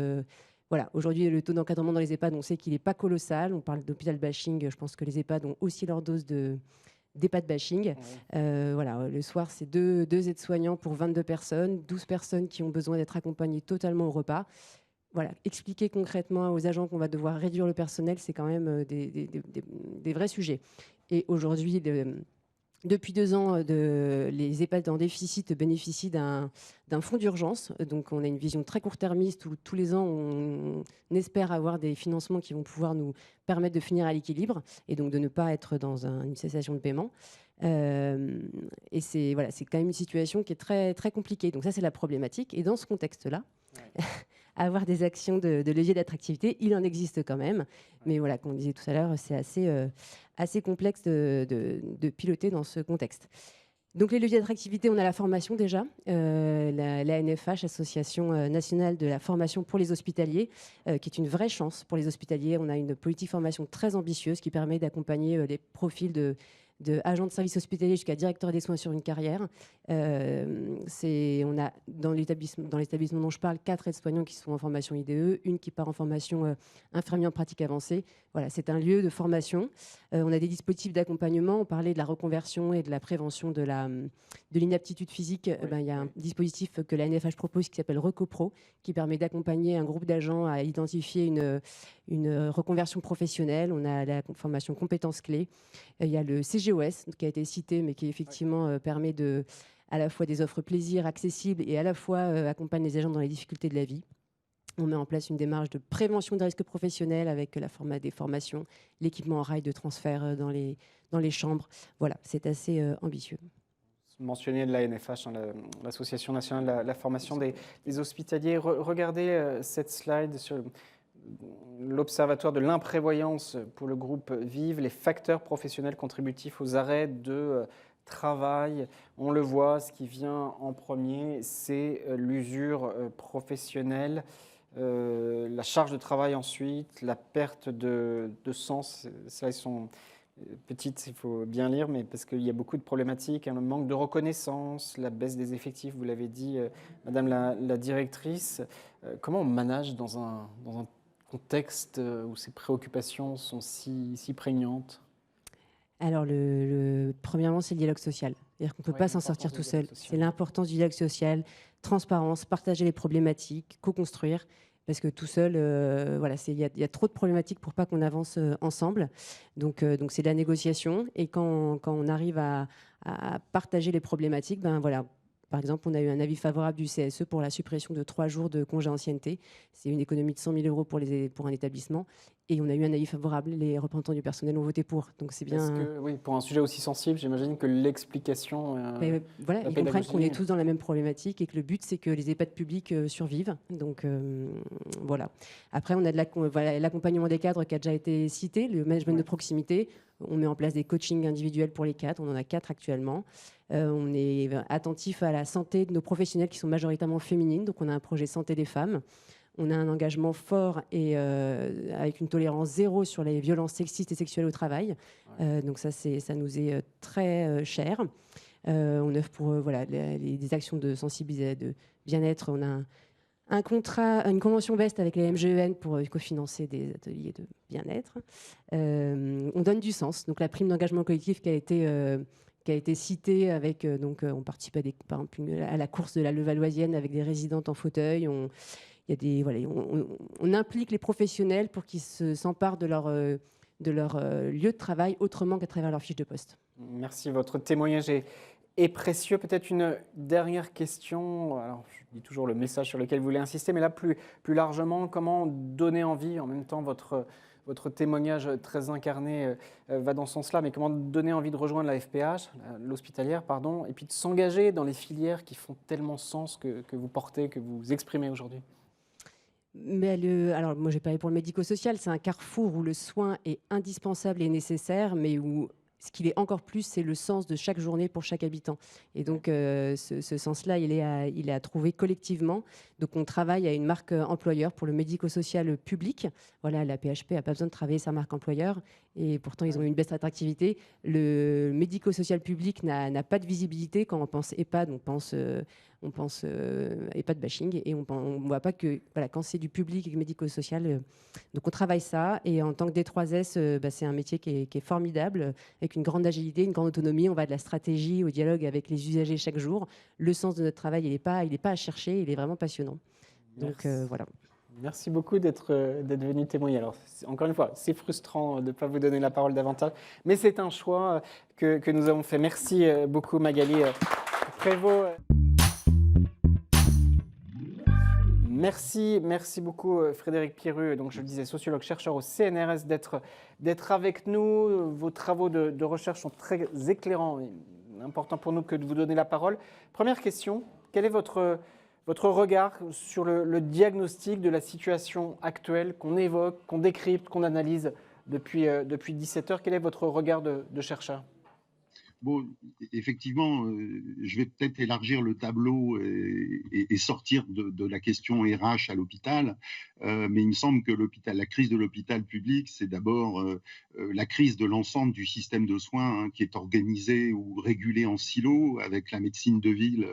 Voilà, aujourd'hui, le taux d'encadrement dans les EHPAD, on sait qu'il n'est pas colossal. On parle d'hôpital bashing. Je pense que les EHPAD ont aussi leur dose d'EHPAD bashing. Voilà, le soir, c'est 2 aides-soignants pour 22 personnes, 12 personnes qui ont besoin d'être accompagnées totalement au repas. voilà, expliquer concrètement aux agents qu'on va devoir réduire le personnel, c'est quand même des vrais sujets. Et aujourd'hui, depuis 2 ans, les EHPAD en déficit bénéficient d'un fonds d'urgence. Donc, on a une vision très court-termiste où tous les ans, on espère avoir des financements qui vont pouvoir nous permettre de finir à l'équilibre et donc de ne pas être dans une cessation de paiement. Et c'est quand même une situation qui est très, très compliquée. Donc ça, c'est la problématique. Et dans ce contexte-là, avoir des actions de levier d'attractivité, il en existe quand même. Mais voilà, comme on disait tout à l'heure, c'est assez complexe de piloter dans ce contexte. Donc les leviers d'attractivité, on a la formation déjà, la NFH, Association nationale de la formation pour les hospitaliers, qui est une vraie chance pour les hospitaliers. On a une politique formation très ambitieuse qui permet d'accompagner les profils de agent de service hospitalier jusqu'à directeur des soins sur une carrière. On a dans l'établissement dont je parle 4 aides-soignants qui sont en formation IDE, une qui part en formation infirmier en pratique avancée. Voilà, c'est un lieu de formation. On a des dispositifs d'accompagnement. On parlait de la reconversion et de la prévention de l'inaptitude physique. Il y a un dispositif que la NFH propose qui s'appelle RecoPro, qui permet d'accompagner un groupe d'agents à identifier une reconversion professionnelle. On a la formation compétences clés. Il y a le CGOS qui a été cité, mais qui effectivement permet à la fois des offres plaisir accessibles et à la fois accompagne les agents dans les difficultés de la vie. On met en place une démarche de prévention des risques professionnels avec des formations, l'équipement en rail de transfert dans les chambres. Voilà, c'est assez ambitieux. Mentionné de la NFH, l'Association nationale de la formation des hospitaliers. Regardez cette slide sur l'Observatoire de l'imprévoyance pour le groupe Vive, les facteurs professionnels contributifs aux arrêts de travail. On le voit, ce qui vient en premier, c'est l'usure professionnelle, la charge de travail ensuite, la perte de sens. Ça, ils sont petites, il faut bien lire, mais parce qu'il y a beaucoup de problématiques, le manque de reconnaissance, la baisse des effectifs, vous l'avez dit, Madame la directrice. Comment on manage dans un contexte où ces préoccupations sont si prégnantes? Alors, premièrement, c'est le dialogue social. C'est-à-dire qu'on ne peut pas s'en sortir tout seul. C'est l'importance du dialogue social, transparence, partager les problématiques, co-construire. Parce que tout seul, il y a trop de problématiques pour pas qu'on avance ensemble. Donc c'est de la négociation. Et quand on arrive à partager les problématiques, par exemple, on a eu un avis favorable du CSE pour la suppression de 3 jours de congé ancienneté. C'est une économie de 100 000 € pour un établissement. Et on a eu un avis favorable. Les représentants du personnel ont voté pour. Donc c'est bien. Pour un sujet aussi sensible, j'imagine que l'explication. Ils comprennent qu'on est tous dans la même problématique et que le but, c'est que les EHPAD publics survivent. Donc voilà. Après, on a l'accompagnement des cadres qui a déjà été cité, le management de proximité. On met en place des coachings individuels pour les cadres. On en a 4 actuellement. On est attentif à la santé de nos professionnels qui sont majoritairement féminines. Donc on a un projet santé des femmes. On a un engagement fort et avec une tolérance zéro sur les violences sexistes et sexuelles au travail. Donc ça nous est très cher. On œuvre pour des actions de sensibilisation, de bien-être. On a une convention BEST avec les MGEN pour cofinancer des ateliers de bien-être. On donne du sens. Donc la prime d'engagement collectif qui a été citée avec on participe par exemple à la course de la Levalloisienne avec des résidentes en fauteuil. On implique les professionnels pour qu'ils s'emparent de leur lieu de travail autrement qu'à travers leur fiche de poste. Merci, votre témoignage est précieux. Peut-être une dernière question. Alors, je dis toujours le message sur lequel vous voulez insister, mais là, plus largement, comment donner envie, en même temps, votre témoignage très incarné va dans ce sens-là, mais comment donner envie de rejoindre la FPH, l'hospitalière, pardon, et puis de s'engager dans les filières qui font tellement sens que vous portez, que vous exprimez aujourd'hui? Mais alors, moi, j'ai parlé pour le médico-social. C'est un carrefour où le soin est indispensable et nécessaire, mais où ce qu'il est encore plus, c'est le sens de chaque journée pour chaque habitant. Et donc, ce sens-là, il est à trouver collectivement. Donc, on travaille à une marque employeur pour le médico-social public. Voilà, la PHP n'a pas besoin de travailler sa marque employeur. Et pourtant, ils ont une baisse d'attractivité. Le médico-social public n'a pas de visibilité. Quand on pense EHPAD, on pense EHPAD bashing. Et on ne voit pas que quand c'est du public et médico-social. Donc, on travaille ça. Et en tant que D3S, c'est un métier qui est formidable, avec une grande agilité, une grande autonomie. On va de la stratégie au dialogue avec les usagers chaque jour. Le sens de notre travail, il n'est pas à chercher. Il est vraiment passionnant. Donc, voilà. Merci beaucoup d'être venu témoigner. Alors, encore une fois, c'est frustrant de ne pas vous donner la parole davantage, mais c'est un choix que nous avons fait. Merci beaucoup Magali Prévost. Merci beaucoup Frédéric Pierru, donc je le disais, sociologue, chercheur au CNRS, d'être avec nous. Vos travaux de recherche sont très éclairants. Important pour nous que de vous donner la parole. Première question, quel est votre regard sur le diagnostic de la situation actuelle qu'on évoque, qu'on décrypte, qu'on analyse depuis 17 heures? Quel est votre regard de chercheur? Bon, effectivement, je vais peut-être élargir le tableau et sortir de la question RH à l'hôpital, mais il me semble que la crise de l'hôpital public, c'est d'abord la crise de l'ensemble du système de soins, hein, qui est organisé ou régulé en silo, avec la médecine de ville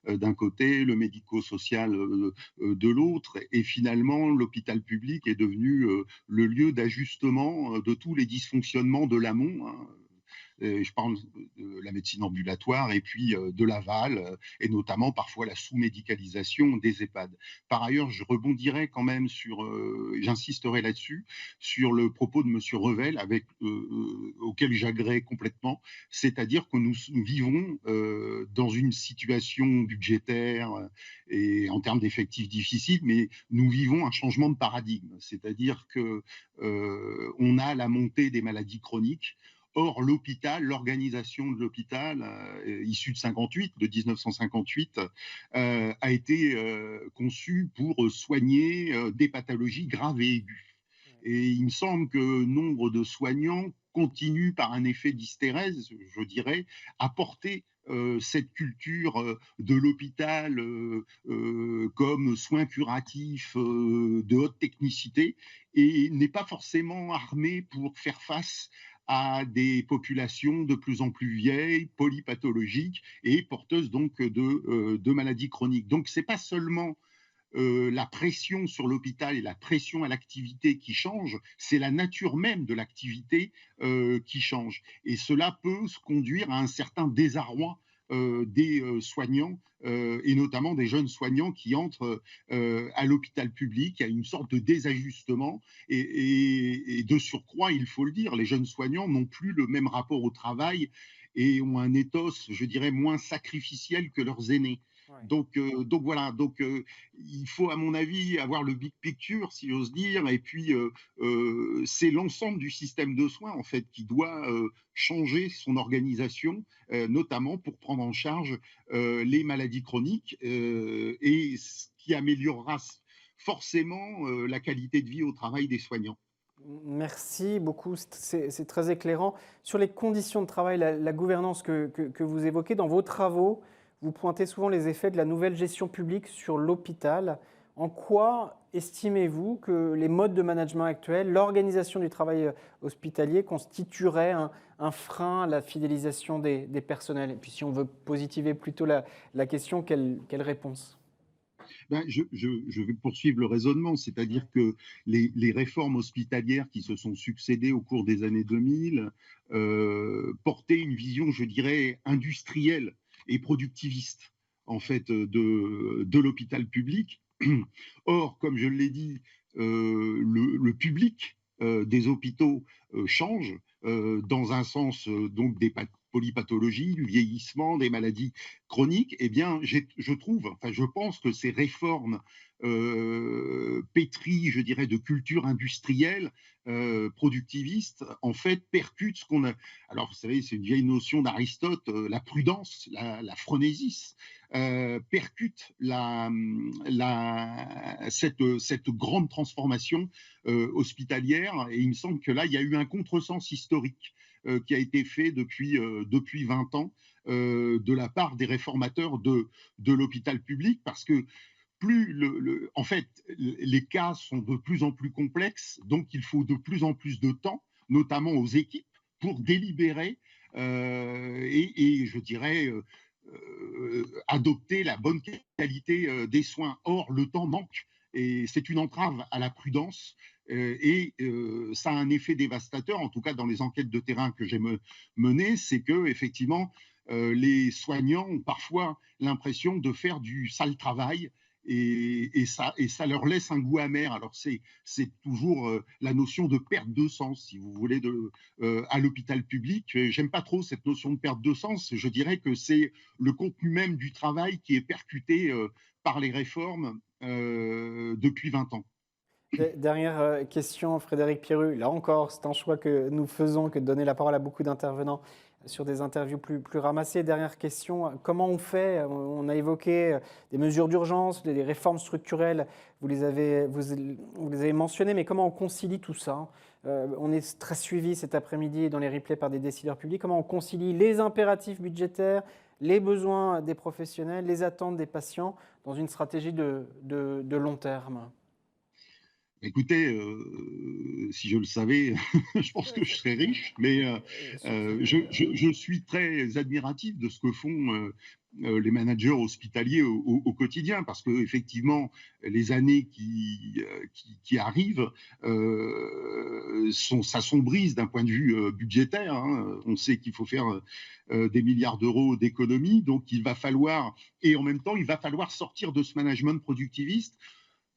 d'un côté, le médico-social de l'autre, et finalement l'hôpital public est devenu le lieu d'ajustement de tous les dysfonctionnements de l'amont, hein. Je parle de la médecine ambulatoire et puis de l'aval, et notamment parfois la sous-médicalisation des EHPAD. Par ailleurs, je rebondirai quand même j'insisterai là-dessus, sur le propos de M. Revel, auquel j'agrée complètement, c'est-à-dire que nous vivons dans une situation budgétaire et en termes d'effectifs difficiles, mais nous vivons un changement de paradigme, c'est-à-dire qu'on a la montée des maladies chroniques. Or, l'organisation de l'hôpital, issue de 1958, a été conçue pour soigner des pathologies graves et aiguës. Et il me semble que nombre de soignants continuent, par un effet d'hystérèse, je dirais, à porter cette culture de l'hôpital comme soin curatif de haute technicité, et n'est pas forcément armé pour faire face à des populations de plus en plus vieilles, polypathologiques et porteuses donc de maladies chroniques. Donc c'est pas seulement la pression sur l'hôpital et la pression à l'activité qui change, c'est la nature même de l'activité qui change. Et cela peut se conduire à un certain désarroi des soignants, et notamment des jeunes soignants qui entrent à l'hôpital public. Il y a une sorte de désajustement, et de surcroît, il faut le dire, les jeunes soignants n'ont plus le même rapport au travail et ont un ethos, je dirais, moins sacrificiel que leurs aînés. Ouais. Donc voilà, il faut à mon avis avoir le big picture, si j'ose dire, et puis c'est l'ensemble du système de soins en fait qui doit changer son organisation, notamment pour prendre en charge les maladies chroniques, et ce qui améliorera forcément la qualité de vie au travail des soignants. Merci beaucoup, c'est très éclairant. Sur les conditions de travail, la gouvernance que vous évoquez dans vos travaux, vous pointez souvent les effets de la nouvelle gestion publique sur l'hôpital. En quoi estimez-vous que les modes de management actuels, l'organisation du travail hospitalier constitueraient un frein à la fidélisation des personnels? Et puis si on veut positiver plutôt la question, quelle réponse? Je vais poursuivre le raisonnement, c'est-à-dire que les réformes hospitalières qui se sont succédées au cours des années 2000 portaient une vision, je dirais, industrielle et productiviste en fait de l'hôpital public. Or, comme je l'ai dit, le public des hôpitaux change dans un sens donc des polypathologies, du vieillissement, des maladies chroniques. Eh bien, je pense que ces réformes pétries, je dirais, de culture industrielle, productiviste, en fait, percute ce qu'on a. Alors, vous savez, c'est une vieille notion d'Aristote, la prudence, la phronésis, percute cette grande transformation hospitalière. Et il me semble que là, il y a eu un contresens historique qui a été fait depuis 20 ans de la part des réformateurs de l'hôpital public, parce que en fait, les cas sont de plus en plus complexes, donc il faut de plus en plus de temps, notamment aux équipes, pour délibérer et je dirais, adopter la bonne qualité des soins. Or, le temps manque et c'est une entrave à la prudence. Et ça a un effet dévastateur, en tout cas dans les enquêtes de terrain que j'ai menées, c'est que effectivement les soignants ont parfois l'impression de faire du sale travail et ça leur laisse un goût amer. Alors c'est toujours la notion de perte de sens, si vous voulez, à l'hôpital public. J'aime pas trop cette notion de perte de sens. Je dirais que c'est le contenu même du travail qui est percuté par les réformes depuis 20 ans. Dernière question, Frédéric Pierru. Là encore, c'est un choix que nous faisons que de donner la parole à beaucoup d'intervenants sur des interviews plus ramassées. Dernière question, comment on fait? On a évoqué des mesures d'urgence, des réformes structurelles, vous les avez mentionnées, mais comment on concilie tout ça? On est très suivi cet après-midi dans les replays par des décideurs publics. Comment on concilie les impératifs budgétaires, les besoins des professionnels, les attentes des patients dans une stratégie de long terme? Écoutez, si je le savais, je pense que je serais riche, mais je suis très admiratif de ce que font les managers hospitaliers au quotidien, parce que effectivement, les années qui arrivent s'assombrissent d'un point de vue budgétaire. Hein. On sait qu'il faut faire des milliards d'euros d'économies, donc il va falloir, et en même temps, il va falloir sortir de ce management productiviste.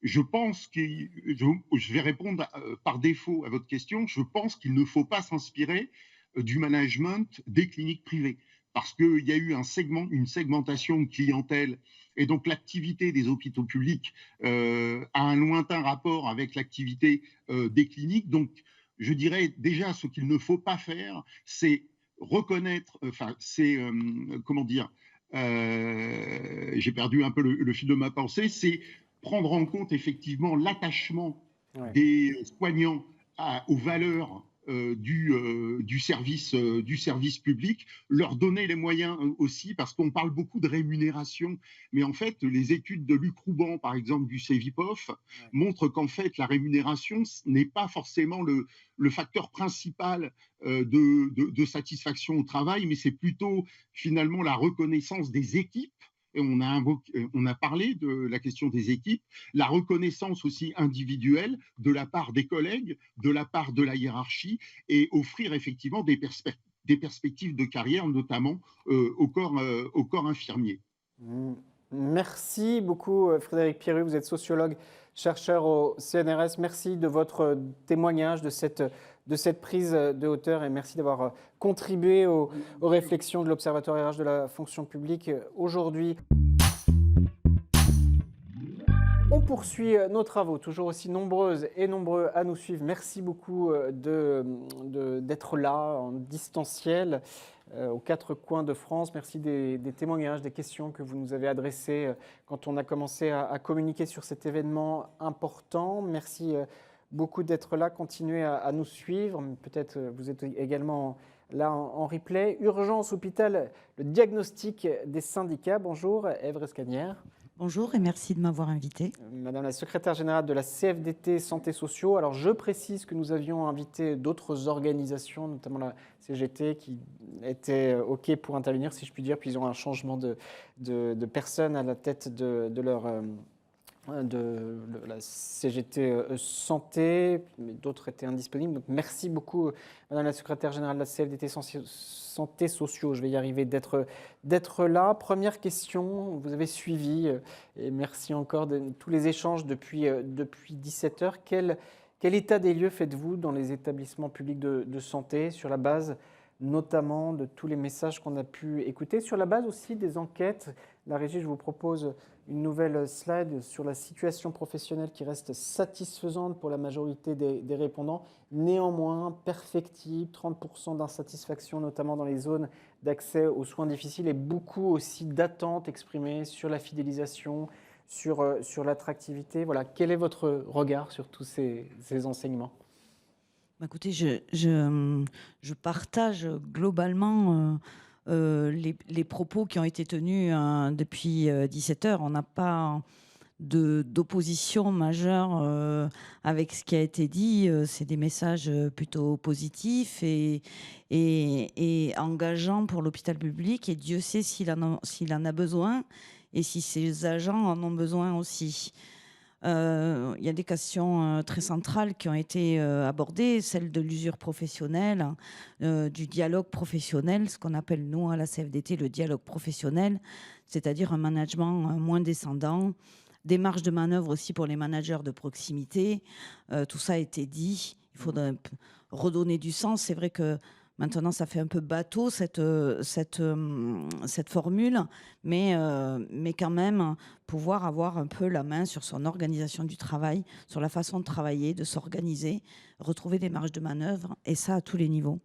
Je pense que je vais répondre par défaut à votre question. Je pense qu'il ne faut pas s'inspirer du management des cliniques privées, parce qu'il y a eu une segmentation de clientèle, et donc l'activité des hôpitaux publics a un lointain rapport avec l'activité des cliniques. Donc, je dirais déjà, ce qu'il ne faut pas faire, c'est reconnaître, comment dire, j'ai perdu un peu le fil de ma pensée, c'est prendre en compte effectivement l'attachement des soignants aux valeurs du service public, leur donner les moyens aussi, parce qu'on parle beaucoup de rémunération, mais en fait, les études de Luc Rouban, par exemple, du CEVIPOF, montrent qu'en fait, la rémunération n'est pas forcément le facteur principal de satisfaction au travail, mais c'est plutôt finalement la reconnaissance des équipes. Et on a parlé de la question des équipes, la reconnaissance aussi individuelle de la part des collègues, de la part de la hiérarchie, et offrir effectivement des perspectives de carrière, notamment au corps infirmier. Merci beaucoup Frédéric Pierru, vous êtes sociologue, chercheur au CNRS. Merci de votre témoignage, de cette prise de hauteur, et merci d'avoir contribué aux réflexions de l'Observatoire RH de la fonction publique aujourd'hui. On poursuit nos travaux, toujours aussi nombreuses et nombreux à nous suivre. Merci beaucoup d'être là en distanciel aux quatre coins de France. Merci des témoignages, des questions que vous nous avez adressées quand on a commencé à communiquer sur cet événement important. Merci beaucoup d'être là, continuez à nous suivre. Peut-être vous êtes également là en replay. Urgence Hôpital, le diagnostic des syndicats. Bonjour Ève Rescanière. Bonjour et merci de m'avoir invité. Madame la secrétaire générale de la CFDT Santé Sociaux. Alors je précise que nous avions invité d'autres organisations, notamment la CGT, qui était OK pour intervenir, si je puis dire, puis ils ont un changement de personnes à la tête de la CGT Santé, mais d'autres étaient indisponibles. Donc merci beaucoup, Madame la secrétaire générale de la CFDT Santé Sociaux, je vais y arriver, d'être là. Première question, vous avez suivi, et merci encore de tous les échanges depuis 17 heures. Quel état des lieux faites-vous dans les établissements publics de santé, sur la base notamment de tous les messages qu'on a pu écouter, sur la base aussi des enquêtes? La régie, je vous propose une nouvelle slide sur la situation professionnelle qui reste satisfaisante pour la majorité des répondants. Néanmoins, perfectible, 30% d'insatisfaction, notamment dans les zones d'accès aux soins difficiles, et beaucoup aussi d'attentes exprimées sur la fidélisation, sur l'attractivité. Voilà, quel est votre regard sur tous ces enseignements ? Écoutez, je partage globalement les propos qui ont été tenus depuis 17 heures. On n'a pas d'opposition majeure avec ce qui a été dit. C'est des messages plutôt positifs et engageants pour l'hôpital public. Et Dieu sait s'il en a besoin et si ses agents en ont besoin aussi. Il y a des questions très centrales qui ont été abordées, celle de l'usure professionnelle, du dialogue professionnel, ce qu'on appelle nous à la CFDT le dialogue professionnel, c'est-à-dire un management moins descendant, des marges de manœuvre aussi pour les managers de proximité. Tout ça a été dit. Il faudrait redonner du sens. C'est vrai que maintenant, ça fait un peu bateau, cette formule, mais quand même, pouvoir avoir un peu la main sur son organisation du travail, sur la façon de travailler, de s'organiser, retrouver des marges de manœuvre, et ça à tous les niveaux.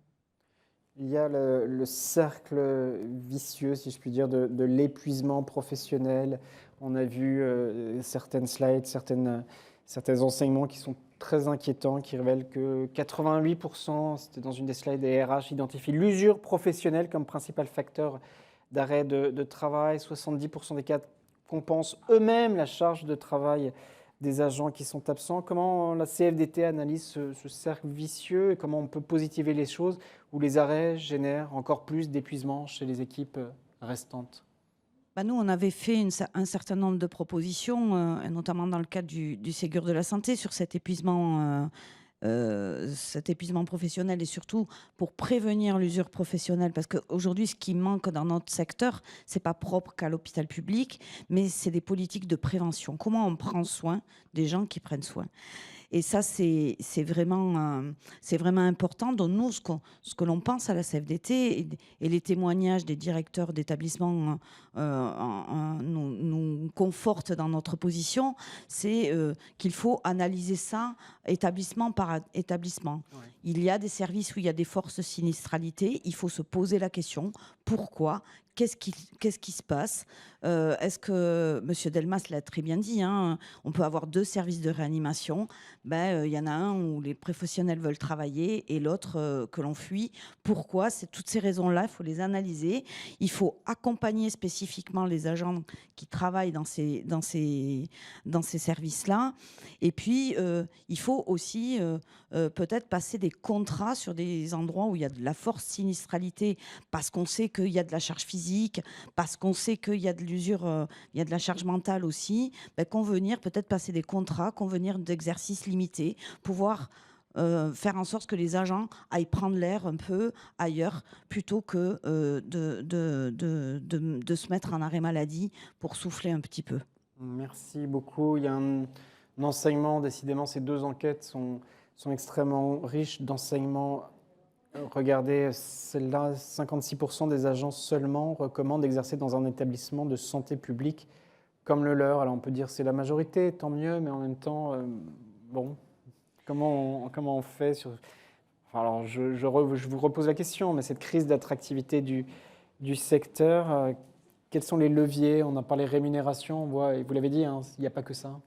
Il y a le cercle vicieux, si je puis dire, de l'épuisement professionnel. On a vu certaines slides, certains enseignements qui sont très inquiétants, qui révèlent que 88%, c'était dans une des slides des RH, identifient l'usure professionnelle comme principal facteur d'arrêt de travail. 70% des cas compensent eux-mêmes la charge de travail des agents qui sont absents. Comment la CFDT analyse ce cercle vicieux et comment on peut positiver les choses où les arrêts génèrent encore plus d'épuisement chez les équipes restantes? Nous, on avait fait un certain nombre de propositions, notamment dans le cadre du Ségur de la santé, sur cet épuisement professionnel et surtout pour prévenir l'usure professionnelle. Parce qu'aujourd'hui, ce qui manque dans notre secteur, ce n'est pas propre qu'à l'hôpital public, mais c'est des politiques de prévention. Comment on prend soin des gens qui prennent soin? Et ça, c'est vraiment important. Donc nous, ce que l'on pense à la CFDT et les témoignages des directeurs d'établissements nous confortent dans notre position, c'est qu'il faut analyser ça établissement par établissement. Ouais. Il y a des services où il y a des fortes sinistralités. Il faut se poser la question, pourquoi ? Qu'est-ce qui se passe? Est-ce que, M. Delmas l'a très bien dit, hein, on peut avoir 2 services de réanimation. Y en a un où les professionnels veulent travailler et l'autre que l'on fuit. Pourquoi? C'est toutes ces raisons-là, il faut les analyser. Il faut accompagner spécifiquement les agents qui travaillent dans ces services-là. Et puis, il faut aussi peut-être passer des contrats sur des endroits où il y a de la forte sinistralité parce qu'on sait qu'il y a de la charge physique, parce qu'on sait qu'il y a de l'usure, il y a de la charge mentale aussi, convenir, peut-être passer des contrats, convenir d'exercices limités, pouvoir faire en sorte que les agents aillent prendre l'air un peu ailleurs plutôt que de se mettre en arrêt maladie pour souffler un petit peu. Merci beaucoup. Il y a un enseignement, décidément, ces 2 enquêtes sont extrêmement riches d'enseignements. Regardez, celle-là, 56% des agents seulement recommandent d'exercer dans un établissement de santé publique comme le leur. Alors on peut dire que c'est la majorité, tant mieux, mais en même temps, comment on fait sur... Alors je vous repose la question, mais cette crise d'attractivité du secteur, quels sont les leviers? On a parlé rémunération, on voit, et vous l'avez dit, hein, il n'y a pas que ça.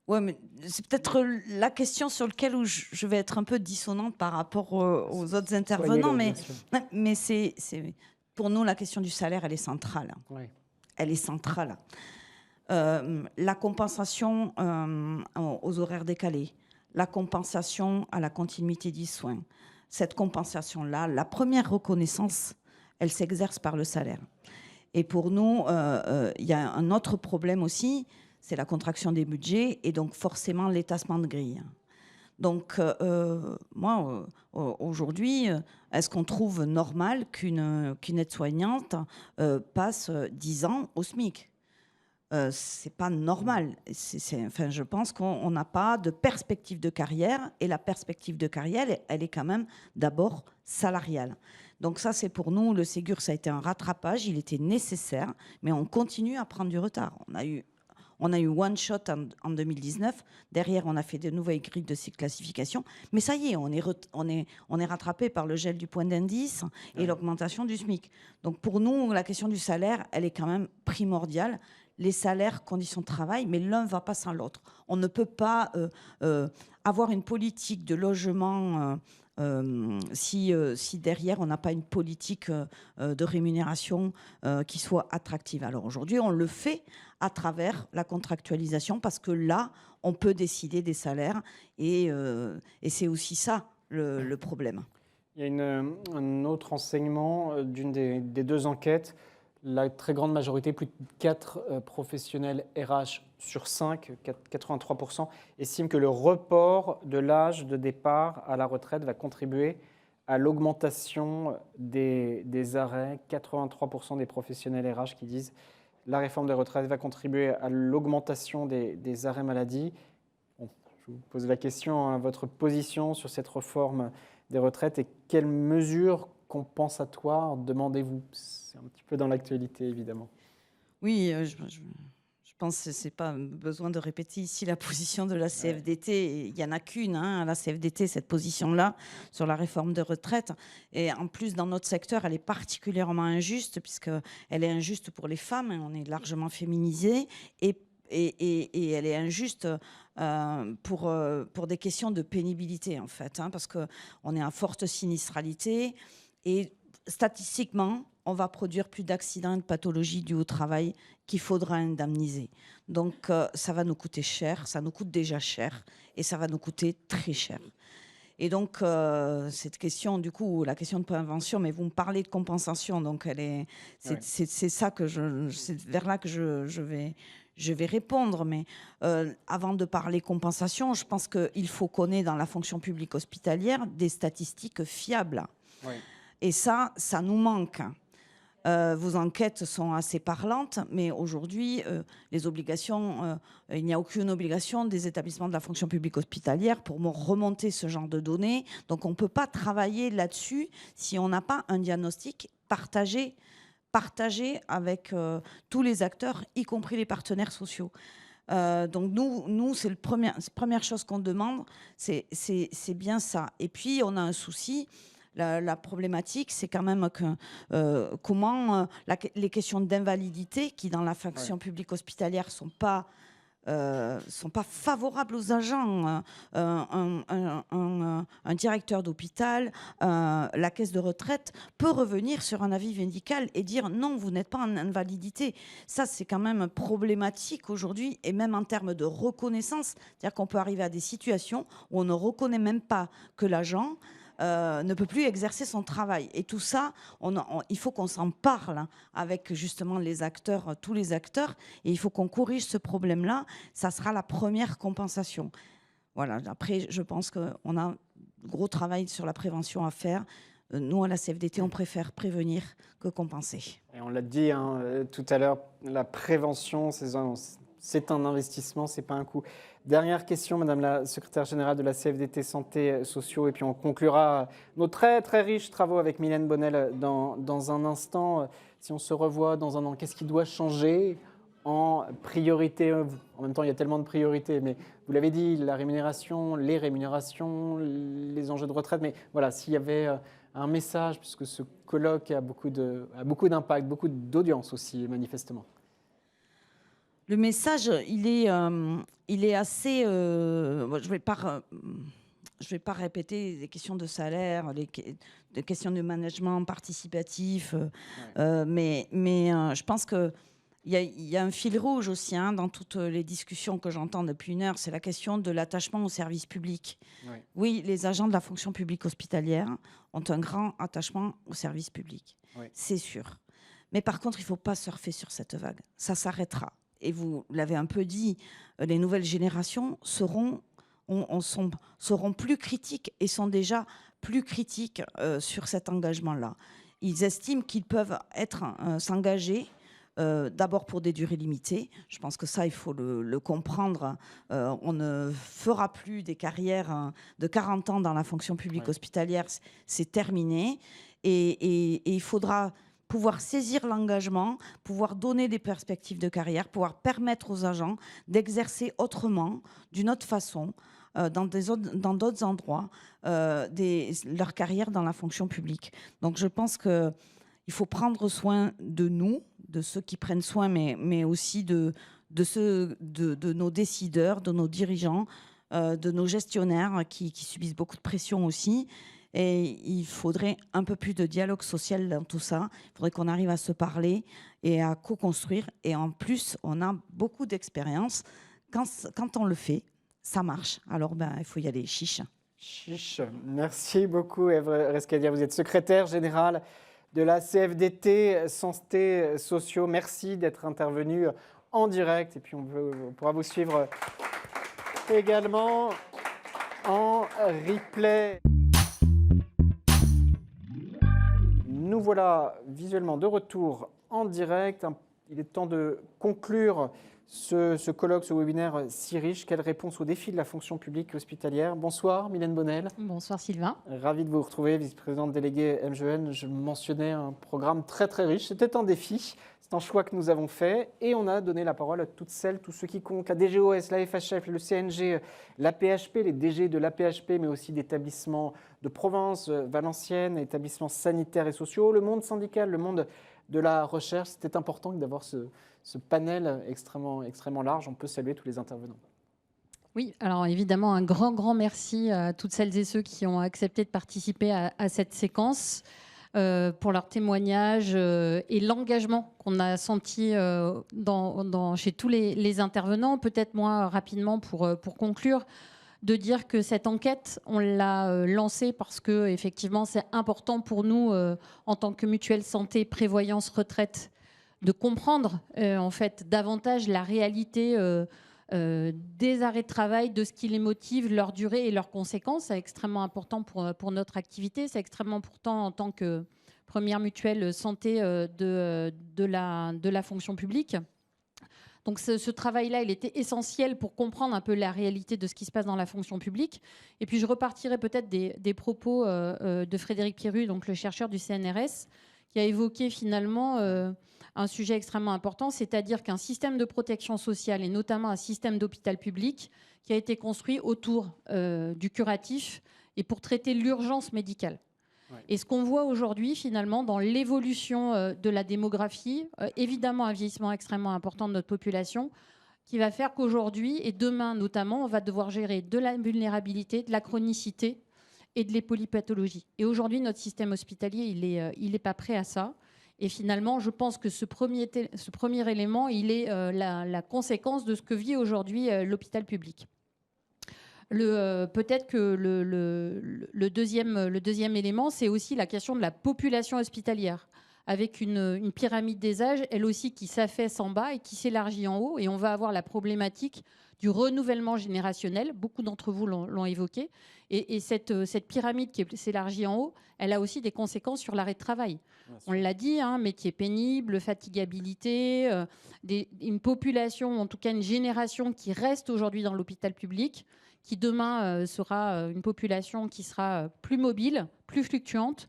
Oui, mais c'est peut-être la question sur laquelle je vais être un peu dissonante par rapport aux autres intervenants, mais c'est pour nous, la question du salaire, elle est centrale. Oui. Elle est centrale. La compensation aux horaires décalés, la compensation à la continuité du soin, cette compensation-là, la première reconnaissance, elle s'exerce par le salaire. Et pour nous, il y a un autre problème aussi, c'est la contraction des budgets et donc forcément l'étassement de grille. Donc moi, aujourd'hui, est-ce qu'on trouve normal qu'une aide-soignante passe 10 ans au SMIC? C'est pas normal. Enfin, je pense qu'on n'a pas de perspective de carrière et la perspective de carrière, elle est quand même d'abord salariale. Donc ça, c'est pour nous, le Ségur, ça a été un rattrapage, il était nécessaire, mais on continue à prendre du retard. On a eu one shot en 2019. Derrière, on a fait de nouvelles grilles de classification. Mais ça y est, on est rattrapé par le gel du point d'indice et l'augmentation du SMIC. Donc pour nous, la question du salaire, elle est quand même primordiale. Les salaires, conditions de travail, mais l'un ne va pas sans l'autre. On ne peut pas avoir une politique de logement si derrière, on n'a pas une politique de rémunération qui soit attractive. Alors aujourd'hui, on le fait à travers la contractualisation parce que là, on peut décider des salaires et c'est aussi ça le problème. Il y a un autre enseignement d'une des 2 enquêtes. La très grande majorité, plus de 4 professionnels RH sur 5, 83%, estiment que le report de l'âge de départ à la retraite va contribuer à l'augmentation des arrêts. 83% des professionnels RH qui disent la réforme des retraites va contribuer à l'augmentation des arrêts maladie. Bon, je vous pose la question, hein, votre position sur cette réforme des retraites et quelles mesures compensatoires demandez-vous? C'est un petit peu dans l'actualité, évidemment. Oui, je pense que ce n'est pas besoin de répéter ici la position de la CFDT. Il n'y en a qu'une, hein, à la CFDT, cette position-là, sur la réforme des retraites. Et en plus, dans notre secteur, elle est particulièrement injuste, puisqu'elle est injuste pour les femmes, hein, on est largement féminisés, et elle est injuste pour des questions de pénibilité, en fait, hein, parce qu'on est à forte sinistralité, et statistiquement, on va produire plus d'accidents et de pathologies dues au travail qu'il faudra indemniser. Donc, ça va nous coûter cher, ça nous coûte déjà cher, et ça va nous coûter très cher. Et donc, cette question, du coup, la question de prévention, mais vous me parlez de compensation, donc c'est vers là que je vais répondre. Mais avant de parler compensation, je pense qu'il faut qu'on ait dans la fonction publique hospitalière des statistiques fiables. Oui. Et ça nous manque. Vos enquêtes sont assez parlantes, mais aujourd'hui, les obligations, il n'y a aucune obligation des établissements de la fonction publique hospitalière pour remonter ce genre de données. Donc, on ne peut pas travailler là-dessus si on n'a pas un diagnostic partagé avec tous les acteurs, y compris les partenaires sociaux. Donc, nous c'est la première chose qu'on demande, c'est bien ça. Et puis, on a un souci. La problématique, c'est quand même comment les questions d'invalidité, qui dans la fonction publique hospitalière ne sont pas favorables aux agents. Un directeur d'hôpital, la caisse de retraite peut revenir sur un avis médical et dire non, vous n'êtes pas en invalidité. Ça, c'est quand même problématique aujourd'hui, et même en termes de reconnaissance. C'est-à-dire qu'on peut arriver à des situations où on ne reconnaît même pas que l'agent ne peut plus exercer son travail. Et tout ça, il faut qu'on s'en parle, hein, avec justement les acteurs, tous les acteurs, et il faut qu'on corrige ce problème-là. Ça sera la première compensation. Voilà. Après, je pense qu'on a un gros travail sur la prévention à faire. Nous, à la CFDT, on préfère prévenir que compenser. Et on l'a dit tout à l'heure, la prévention, c'est un investissement, c'est pas un coût. Dernière question, Madame la Secrétaire Générale de la CFDT Santé Sociaux, et puis on conclura nos très très riches travaux avec Mylène Bonnel dans un instant. Si on se revoit dans un an, qu'est-ce qui doit changer en priorité? En même temps, il y a tellement de priorités, mais vous l'avez dit, la rémunération, les rémunérations, les enjeux de retraite, mais voilà, s'il y avait un message, puisque ce colloque a beaucoup d'impact, beaucoup d'audience aussi, manifestement. Le message, il est assez... je vais pas répéter les questions de salaire, les questions de management participatif, mais je pense qu'il y a un fil rouge aussi, hein, dans toutes les discussions que j'entends depuis une heure, c'est la question de l'attachement au service public. Ouais. Oui, les agents de la fonction publique hospitalière ont un grand attachement au service public, c'est sûr. Mais par contre, il ne faut pas surfer sur cette vague. Ça s'arrêtera. Et vous l'avez un peu dit, les nouvelles générations seront plus critiques et sont déjà plus critiques sur cet engagement-là. Ils estiment qu'ils peuvent s'engager d'abord pour des durées limitées. Je pense que ça, il faut le comprendre. On ne fera plus des carrières de 40 ans dans la fonction publique hospitalière. C'est terminé. Et il faudra pouvoir saisir l'engagement, pouvoir donner des perspectives de carrière, pouvoir permettre aux agents d'exercer autrement, d'une autre façon, dans d'autres endroits, leur carrière dans la fonction publique. Donc je pense qu'il faut prendre soin de nous, de ceux qui prennent soin, mais aussi de nos décideurs, de nos dirigeants, de nos gestionnaires qui subissent beaucoup de pression aussi. Et il faudrait un peu plus de dialogue social dans tout ça. Il faudrait qu'on arrive à se parler et à co-construire. Et en plus, on a beaucoup d'expérience. Quand on le fait, ça marche. Alors, il faut y aller. Chiche. Chiche. Merci beaucoup, Ève Rescadia. Vous êtes secrétaire générale de la CFDT Santé Sociaux. Merci d'être intervenu en direct. Et puis, on pourra vous suivre également en replay. Nous voilà visuellement de retour en direct. Il est temps de conclure ce colloque, ce webinaire si riche. Quelle réponse aux défis de la fonction publique hospitalière? Bonsoir Mylène Bonnel. Bonsoir Sylvain. Ravi de vous retrouver, vice-présidente déléguée MGN. Je mentionnais un programme très très riche. C'était un défi, c'est un choix que nous avons fait et on a donné la parole à toutes celles, tous ceux qui comptent, la DGOS, la FHF, le CNG, l'APHP, les DG de l'APHP, mais aussi d'établissements de province, Valenciennes, établissements sanitaires et sociaux, le monde syndical, le monde de la recherche. C'était important d'avoir ce panel extrêmement large. On peut saluer tous les intervenants. Oui, alors évidemment, un grand merci à toutes celles et ceux qui ont accepté de participer à cette séquence pour leur témoignage et l'engagement qu'on a senti chez tous les intervenants. Peut-être moi, rapidement, pour conclure, de dire que cette enquête, on l'a lancée parce que effectivement, c'est important pour nous, en tant que mutuelle santé, prévoyance, retraite, de comprendre en fait davantage la réalité des arrêts de travail, de ce qui les motive, leur durée et leurs conséquences. C'est extrêmement important pour notre activité. C'est extrêmement important en tant que première mutuelle santé de la fonction publique. Donc ce travail-là, il était essentiel pour comprendre un peu la réalité de ce qui se passe dans la fonction publique. Et puis je repartirai peut-être des propos de Frédéric Pierru, donc le chercheur du CNRS, qui a évoqué finalement un sujet extrêmement important, c'est-à-dire qu'un système de protection sociale, et notamment un système d'hôpital public, qui a été construit autour du curatif et pour traiter l'urgence médicale. Ouais. Et ce qu'on voit aujourd'hui, finalement, dans l'évolution de la démographie, évidemment un vieillissement extrêmement important de notre population, qui va faire qu'aujourd'hui, et demain notamment, on va devoir gérer de la vulnérabilité, de la chronicité et de l'épolypathologie. Et aujourd'hui, notre système hospitalier, il est pas prêt à ça. Et finalement, je pense que ce premier élément, il est la conséquence de ce que vit aujourd'hui l'hôpital public. Peut-être que le deuxième élément, c'est aussi la question de la population hospitalière, avec une pyramide des âges, elle aussi qui s'affaisse en bas et qui s'élargit en haut. Et on va avoir la problématique du renouvellement générationnel. Beaucoup d'entre vous l'ont évoqué. Et cette pyramide qui s'élargit en haut, elle a aussi des conséquences sur l'arrêt de travail. On l'a dit, métier pénible, fatigabilité, une population, en tout cas une génération qui reste aujourd'hui dans l'hôpital public, qui demain sera une population qui sera plus mobile, plus fluctuante.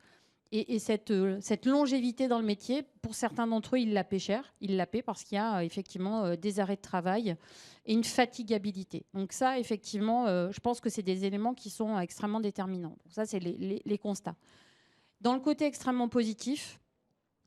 Et cette longévité dans le métier, pour certains d'entre eux, ils la paient cher. Ils la paient parce qu'il y a effectivement des arrêts de travail et une fatigabilité. Donc ça, effectivement, je pense que c'est des éléments qui sont extrêmement déterminants. Donc ça, c'est les constats. Dans le côté extrêmement positif,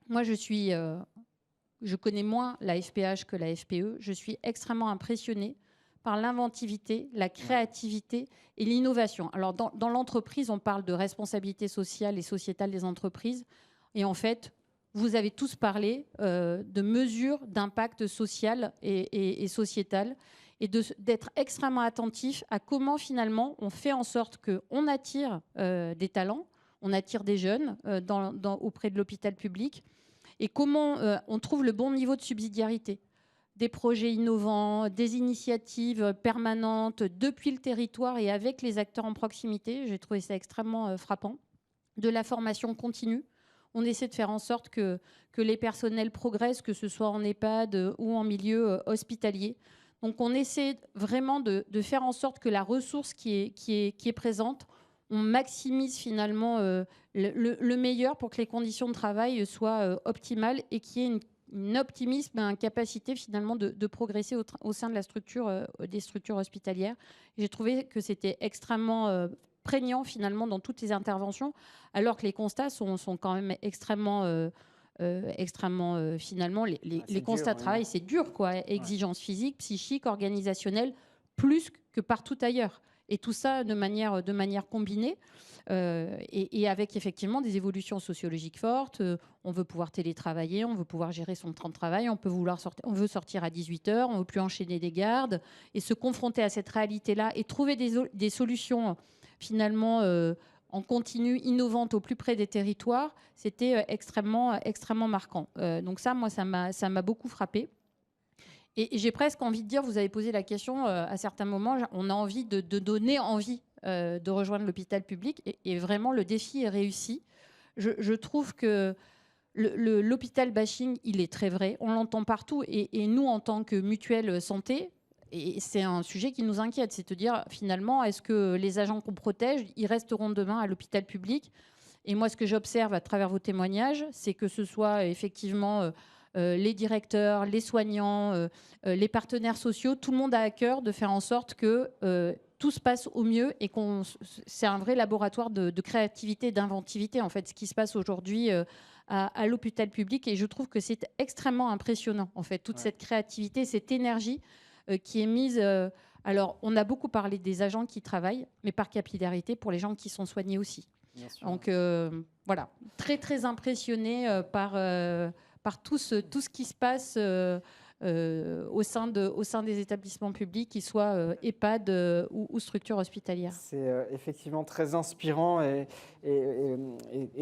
moi, je connais moins la FPH que la FPE. Je suis extrêmement impressionnée par l'inventivité, la créativité et l'innovation. Alors, dans l'entreprise, on parle de responsabilité sociale et sociétale des entreprises. Et en fait, vous avez tous parlé de mesures d'impact social et sociétal et d'être extrêmement attentif à comment, finalement, on fait en sorte qu'on attire des talents, on attire des jeunes auprès de l'hôpital public et comment on trouve le bon niveau de subsidiarité. Des projets innovants, des initiatives permanentes depuis le territoire et avec les acteurs en proximité. J'ai trouvé ça extrêmement frappant. De la formation continue. On essaie de faire en sorte que les personnels progressent, que ce soit en EHPAD ou en milieu hospitalier. Donc on essaie vraiment de faire en sorte que la ressource qui est présente, on maximise finalement le meilleur pour que les conditions de travail soient optimales et qu'il y ait un optimisme, une capacité finalement de progresser au sein de la structure, des structures hospitalières. J'ai trouvé que c'était extrêmement prégnant finalement dans toutes les interventions, alors que les constats sont quand même extrêmement finalement, les constats de travail, c'est dur, quoi. Exigences physiques, psychiques, organisationnelles, plus que partout ailleurs. Et tout ça de manière combinée et avec effectivement des évolutions sociologiques fortes. On veut pouvoir télétravailler, on veut pouvoir gérer son temps de travail, on veut sortir à 18h, on ne veut plus enchaîner des gardes et se confronter à cette réalité-là et trouver des solutions finalement en continu, innovantes au plus près des territoires, c'était extrêmement marquant. Donc ça, moi, ça m'a beaucoup frappée. Et j'ai presque envie de dire, vous avez posé la question à certains moments, on a envie de donner envie de rejoindre l'hôpital public et vraiment le défi est réussi. Je trouve que l'hôpital bashing, il est très vrai. On l'entend partout. Et nous, en tant que mutuelle santé, et c'est un sujet qui nous inquiète. C'est de dire, finalement, est-ce que les agents qu'on protège, ils resteront demain à l'hôpital public ? Et moi, ce que j'observe à travers vos témoignages, c'est que ce soit effectivement les directeurs, les soignants, les partenaires sociaux, tout le monde a à cœur de faire en sorte que tout se passe au mieux et c'est un vrai laboratoire de créativité, d'inventivité, en fait, ce qui se passe aujourd'hui à l'hôpital public. Et je trouve que c'est extrêmement impressionnant, en fait, toute cette créativité, cette énergie qui est mise... alors, on a beaucoup parlé des agents qui travaillent, mais par capillarité pour les gens qui sont soignés aussi. Donc, voilà, très, très impressionné par tout ce qui se passe au sein des établissements publics, qu'ils soient EHPAD ou structures hospitalières. C'est effectivement très inspirant et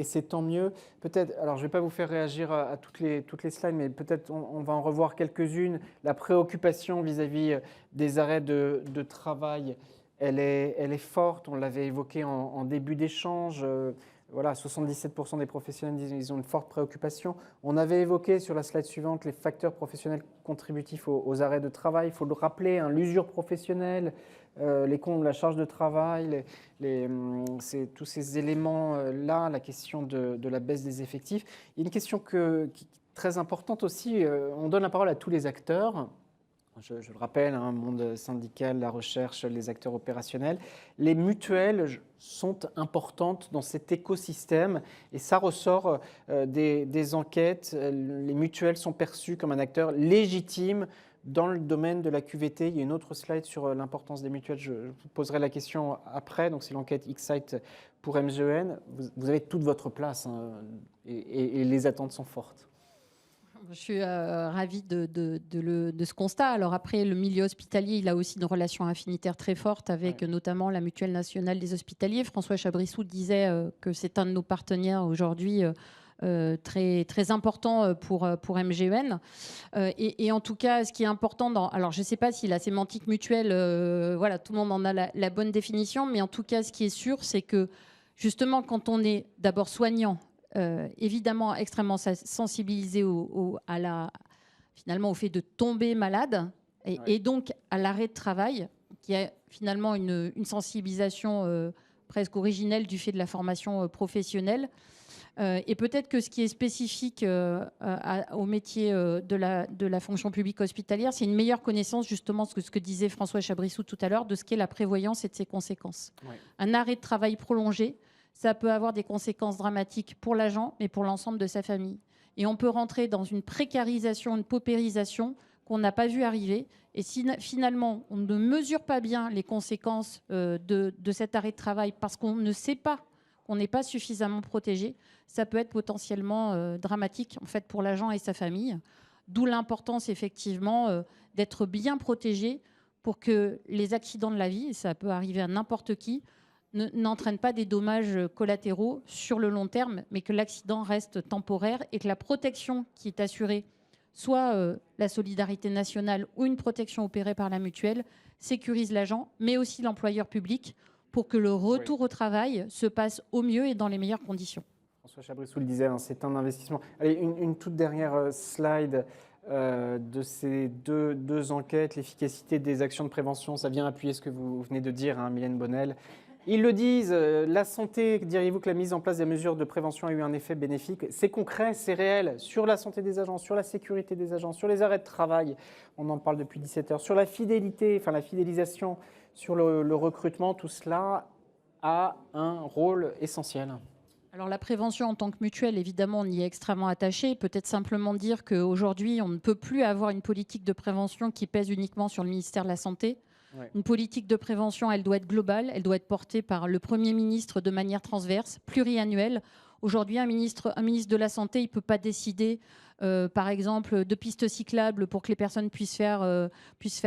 c'est tant mieux. Peut-être, alors je ne vais pas vous faire réagir à toutes les slides, mais peut-être on va en revoir quelques-unes. La préoccupation vis-à-vis des arrêts de travail, elle est forte. On l'avait évoqué en début d'échange. Voilà, 77% des professionnels disent qu'ils ont une forte préoccupation. On avait évoqué sur la slide suivante les facteurs professionnels contributifs aux arrêts de travail. Il faut le rappeler, l'usure professionnelle, la charge de travail, tous ces éléments-là, la question de la baisse des effectifs. Il y a une question qui est très importante aussi. On donne la parole à tous les acteurs. Je le rappelle, monde syndical, la recherche, les acteurs opérationnels. Les mutuelles sont importantes dans cet écosystème et ça ressort des enquêtes. Les mutuelles sont perçues comme un acteur légitime dans le domaine de la QVT. Il y a une autre slide sur l'importance des mutuelles. Je vous poserai la question après. Donc, c'est l'enquête X-Site pour MGEN. Vous avez toute votre place et les attentes sont fortes. Je suis ravie de ce constat. Alors après, le milieu hospitalier, il a aussi une relation affinitaire très forte avec notamment la Mutuelle nationale des hospitaliers. François Chabrissou disait que c'est un de nos partenaires aujourd'hui très, très important pour MGEN. Et en tout cas, ce qui est important alors je ne sais pas si la sémantique mutuelle, voilà, tout le monde en a la bonne définition, mais en tout cas, ce qui est sûr, c'est que justement, quand on est d'abord soignant, évidemment extrêmement sensibilisé finalement au fait de tomber malade et donc à l'arrêt de travail, qui est finalement une sensibilisation presque originelle du fait de la formation professionnelle. Et peut-être que ce qui est spécifique au métier de la fonction publique hospitalière, c'est une meilleure connaissance justement de ce que disait François Chabrissou tout à l'heure, de ce qu'est la prévoyance et de ses conséquences. Ouais. Un arrêt de travail prolongé, ça peut avoir des conséquences dramatiques pour l'agent, mais pour l'ensemble de sa famille. Et on peut rentrer dans une précarisation, une paupérisation qu'on n'a pas vu arriver. Et si finalement, on ne mesure pas bien les conséquences de cet arrêt de travail parce qu'on ne sait pas, qu'on n'est pas suffisamment protégé, ça peut être potentiellement dramatique en fait, pour l'agent et sa famille. D'où l'importance, effectivement, d'être bien protégé pour que les accidents de la vie, et ça peut arriver à n'importe qui, n'entraîne pas des dommages collatéraux sur le long terme, mais que l'accident reste temporaire et que la protection qui est assurée, soit la solidarité nationale ou une protection opérée par la mutuelle, sécurise l'agent, mais aussi l'employeur public, pour que le retour au travail se passe au mieux et dans les meilleures conditions. François Chabrissou le disait, c'est un investissement. Allez, une toute dernière slide de ces deux enquêtes, l'efficacité des actions de prévention, ça vient appuyer ce que vous venez de dire, Mylène Bonnel. Ils le disent, la santé, diriez-vous que la mise en place des mesures de prévention a eu un effet bénéfique? C'est concret, c'est réel, sur la santé des agents, sur la sécurité des agents, sur les arrêts de travail, on en parle depuis 17 heures, sur la fidélité, enfin la fidélisation, sur le recrutement, tout cela a un rôle essentiel. Alors la prévention en tant que mutuelle, évidemment, on y est extrêmement attaché. Peut-être simplement dire qu'aujourd'hui, on ne peut plus avoir une politique de prévention qui pèse uniquement sur le ministère de la Santé. Ouais. Une politique de prévention, elle doit être globale, elle doit être portée par le Premier ministre de manière transverse, pluriannuelle. Aujourd'hui, un ministre de la Santé, il ne peut pas décider, par exemple, de pistes cyclables pour que les personnes puissent faire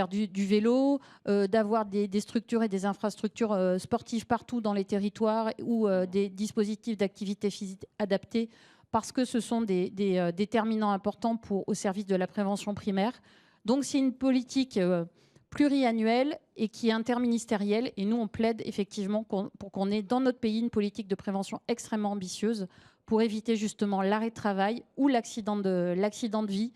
du vélo, d'avoir des structures et des infrastructures sportives partout dans les territoires ou des dispositifs d'activité physique adaptés, parce que ce sont des déterminants importants au service de la prévention primaire. Donc, c'est une politique pluriannuelle et qui est interministérielle. Et nous, on plaide effectivement pour qu'on ait dans notre pays une politique de prévention extrêmement ambitieuse pour éviter justement l'arrêt de travail ou l'accident de vie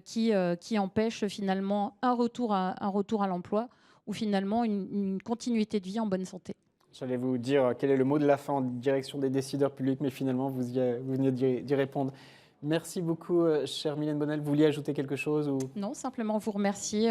qui empêche finalement un retour à l'emploi ou finalement une continuité de vie en bonne santé. J'allais vous dire quel est le mot de la fin en direction des décideurs publics, mais finalement, vous venez d'y répondre. Merci beaucoup, chère Mylène Bonnel. Vous vouliez ajouter quelque chose ou... Non, simplement vous remercier,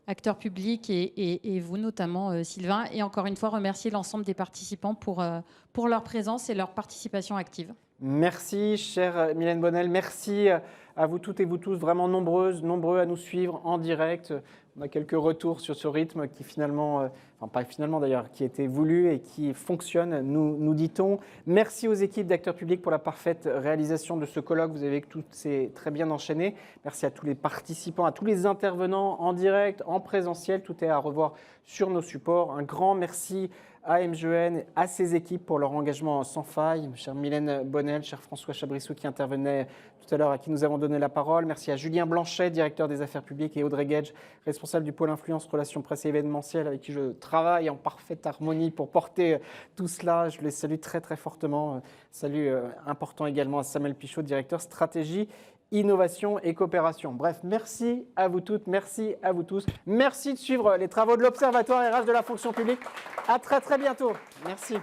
acteurs publics et vous notamment, Sylvain. Et encore une fois, remercier l'ensemble des participants pour leur présence et leur participation active. Merci, chère Mylène Bonnel. Merci à vous toutes et vous tous, vraiment nombreux à nous suivre en direct. On a quelques retours sur ce rythme qui finalement, enfin pas finalement d'ailleurs, qui a été voulu et qui fonctionne, nous dit-on. Merci aux équipes d'acteurs publics pour la parfaite réalisation de ce colloque. Vous avez tout c'est très bien enchaîné. Merci à tous les participants, à tous les intervenants en direct, en présentiel. Tout est à revoir sur nos supports. Un grand merci à MGN, à ses équipes pour leur engagement sans faille. Chère Mylène Bonnel, cher François Chabrissou qui intervenait tout à l'heure, à qui nous avons donné la parole. Merci à Julien Blanchet, directeur des affaires publiques, et Audrey Gage, responsable du pôle influence, relations presse et événementielles, avec qui je travaille en parfaite harmonie pour porter tout cela. Je les salue très très fortement. Salut important également à Samuel Pichot, directeur stratégie, innovation et coopération. Bref, merci à vous toutes, merci à vous tous. Merci de suivre les travaux de l'Observatoire RH de la fonction publique. À très très bientôt. Merci.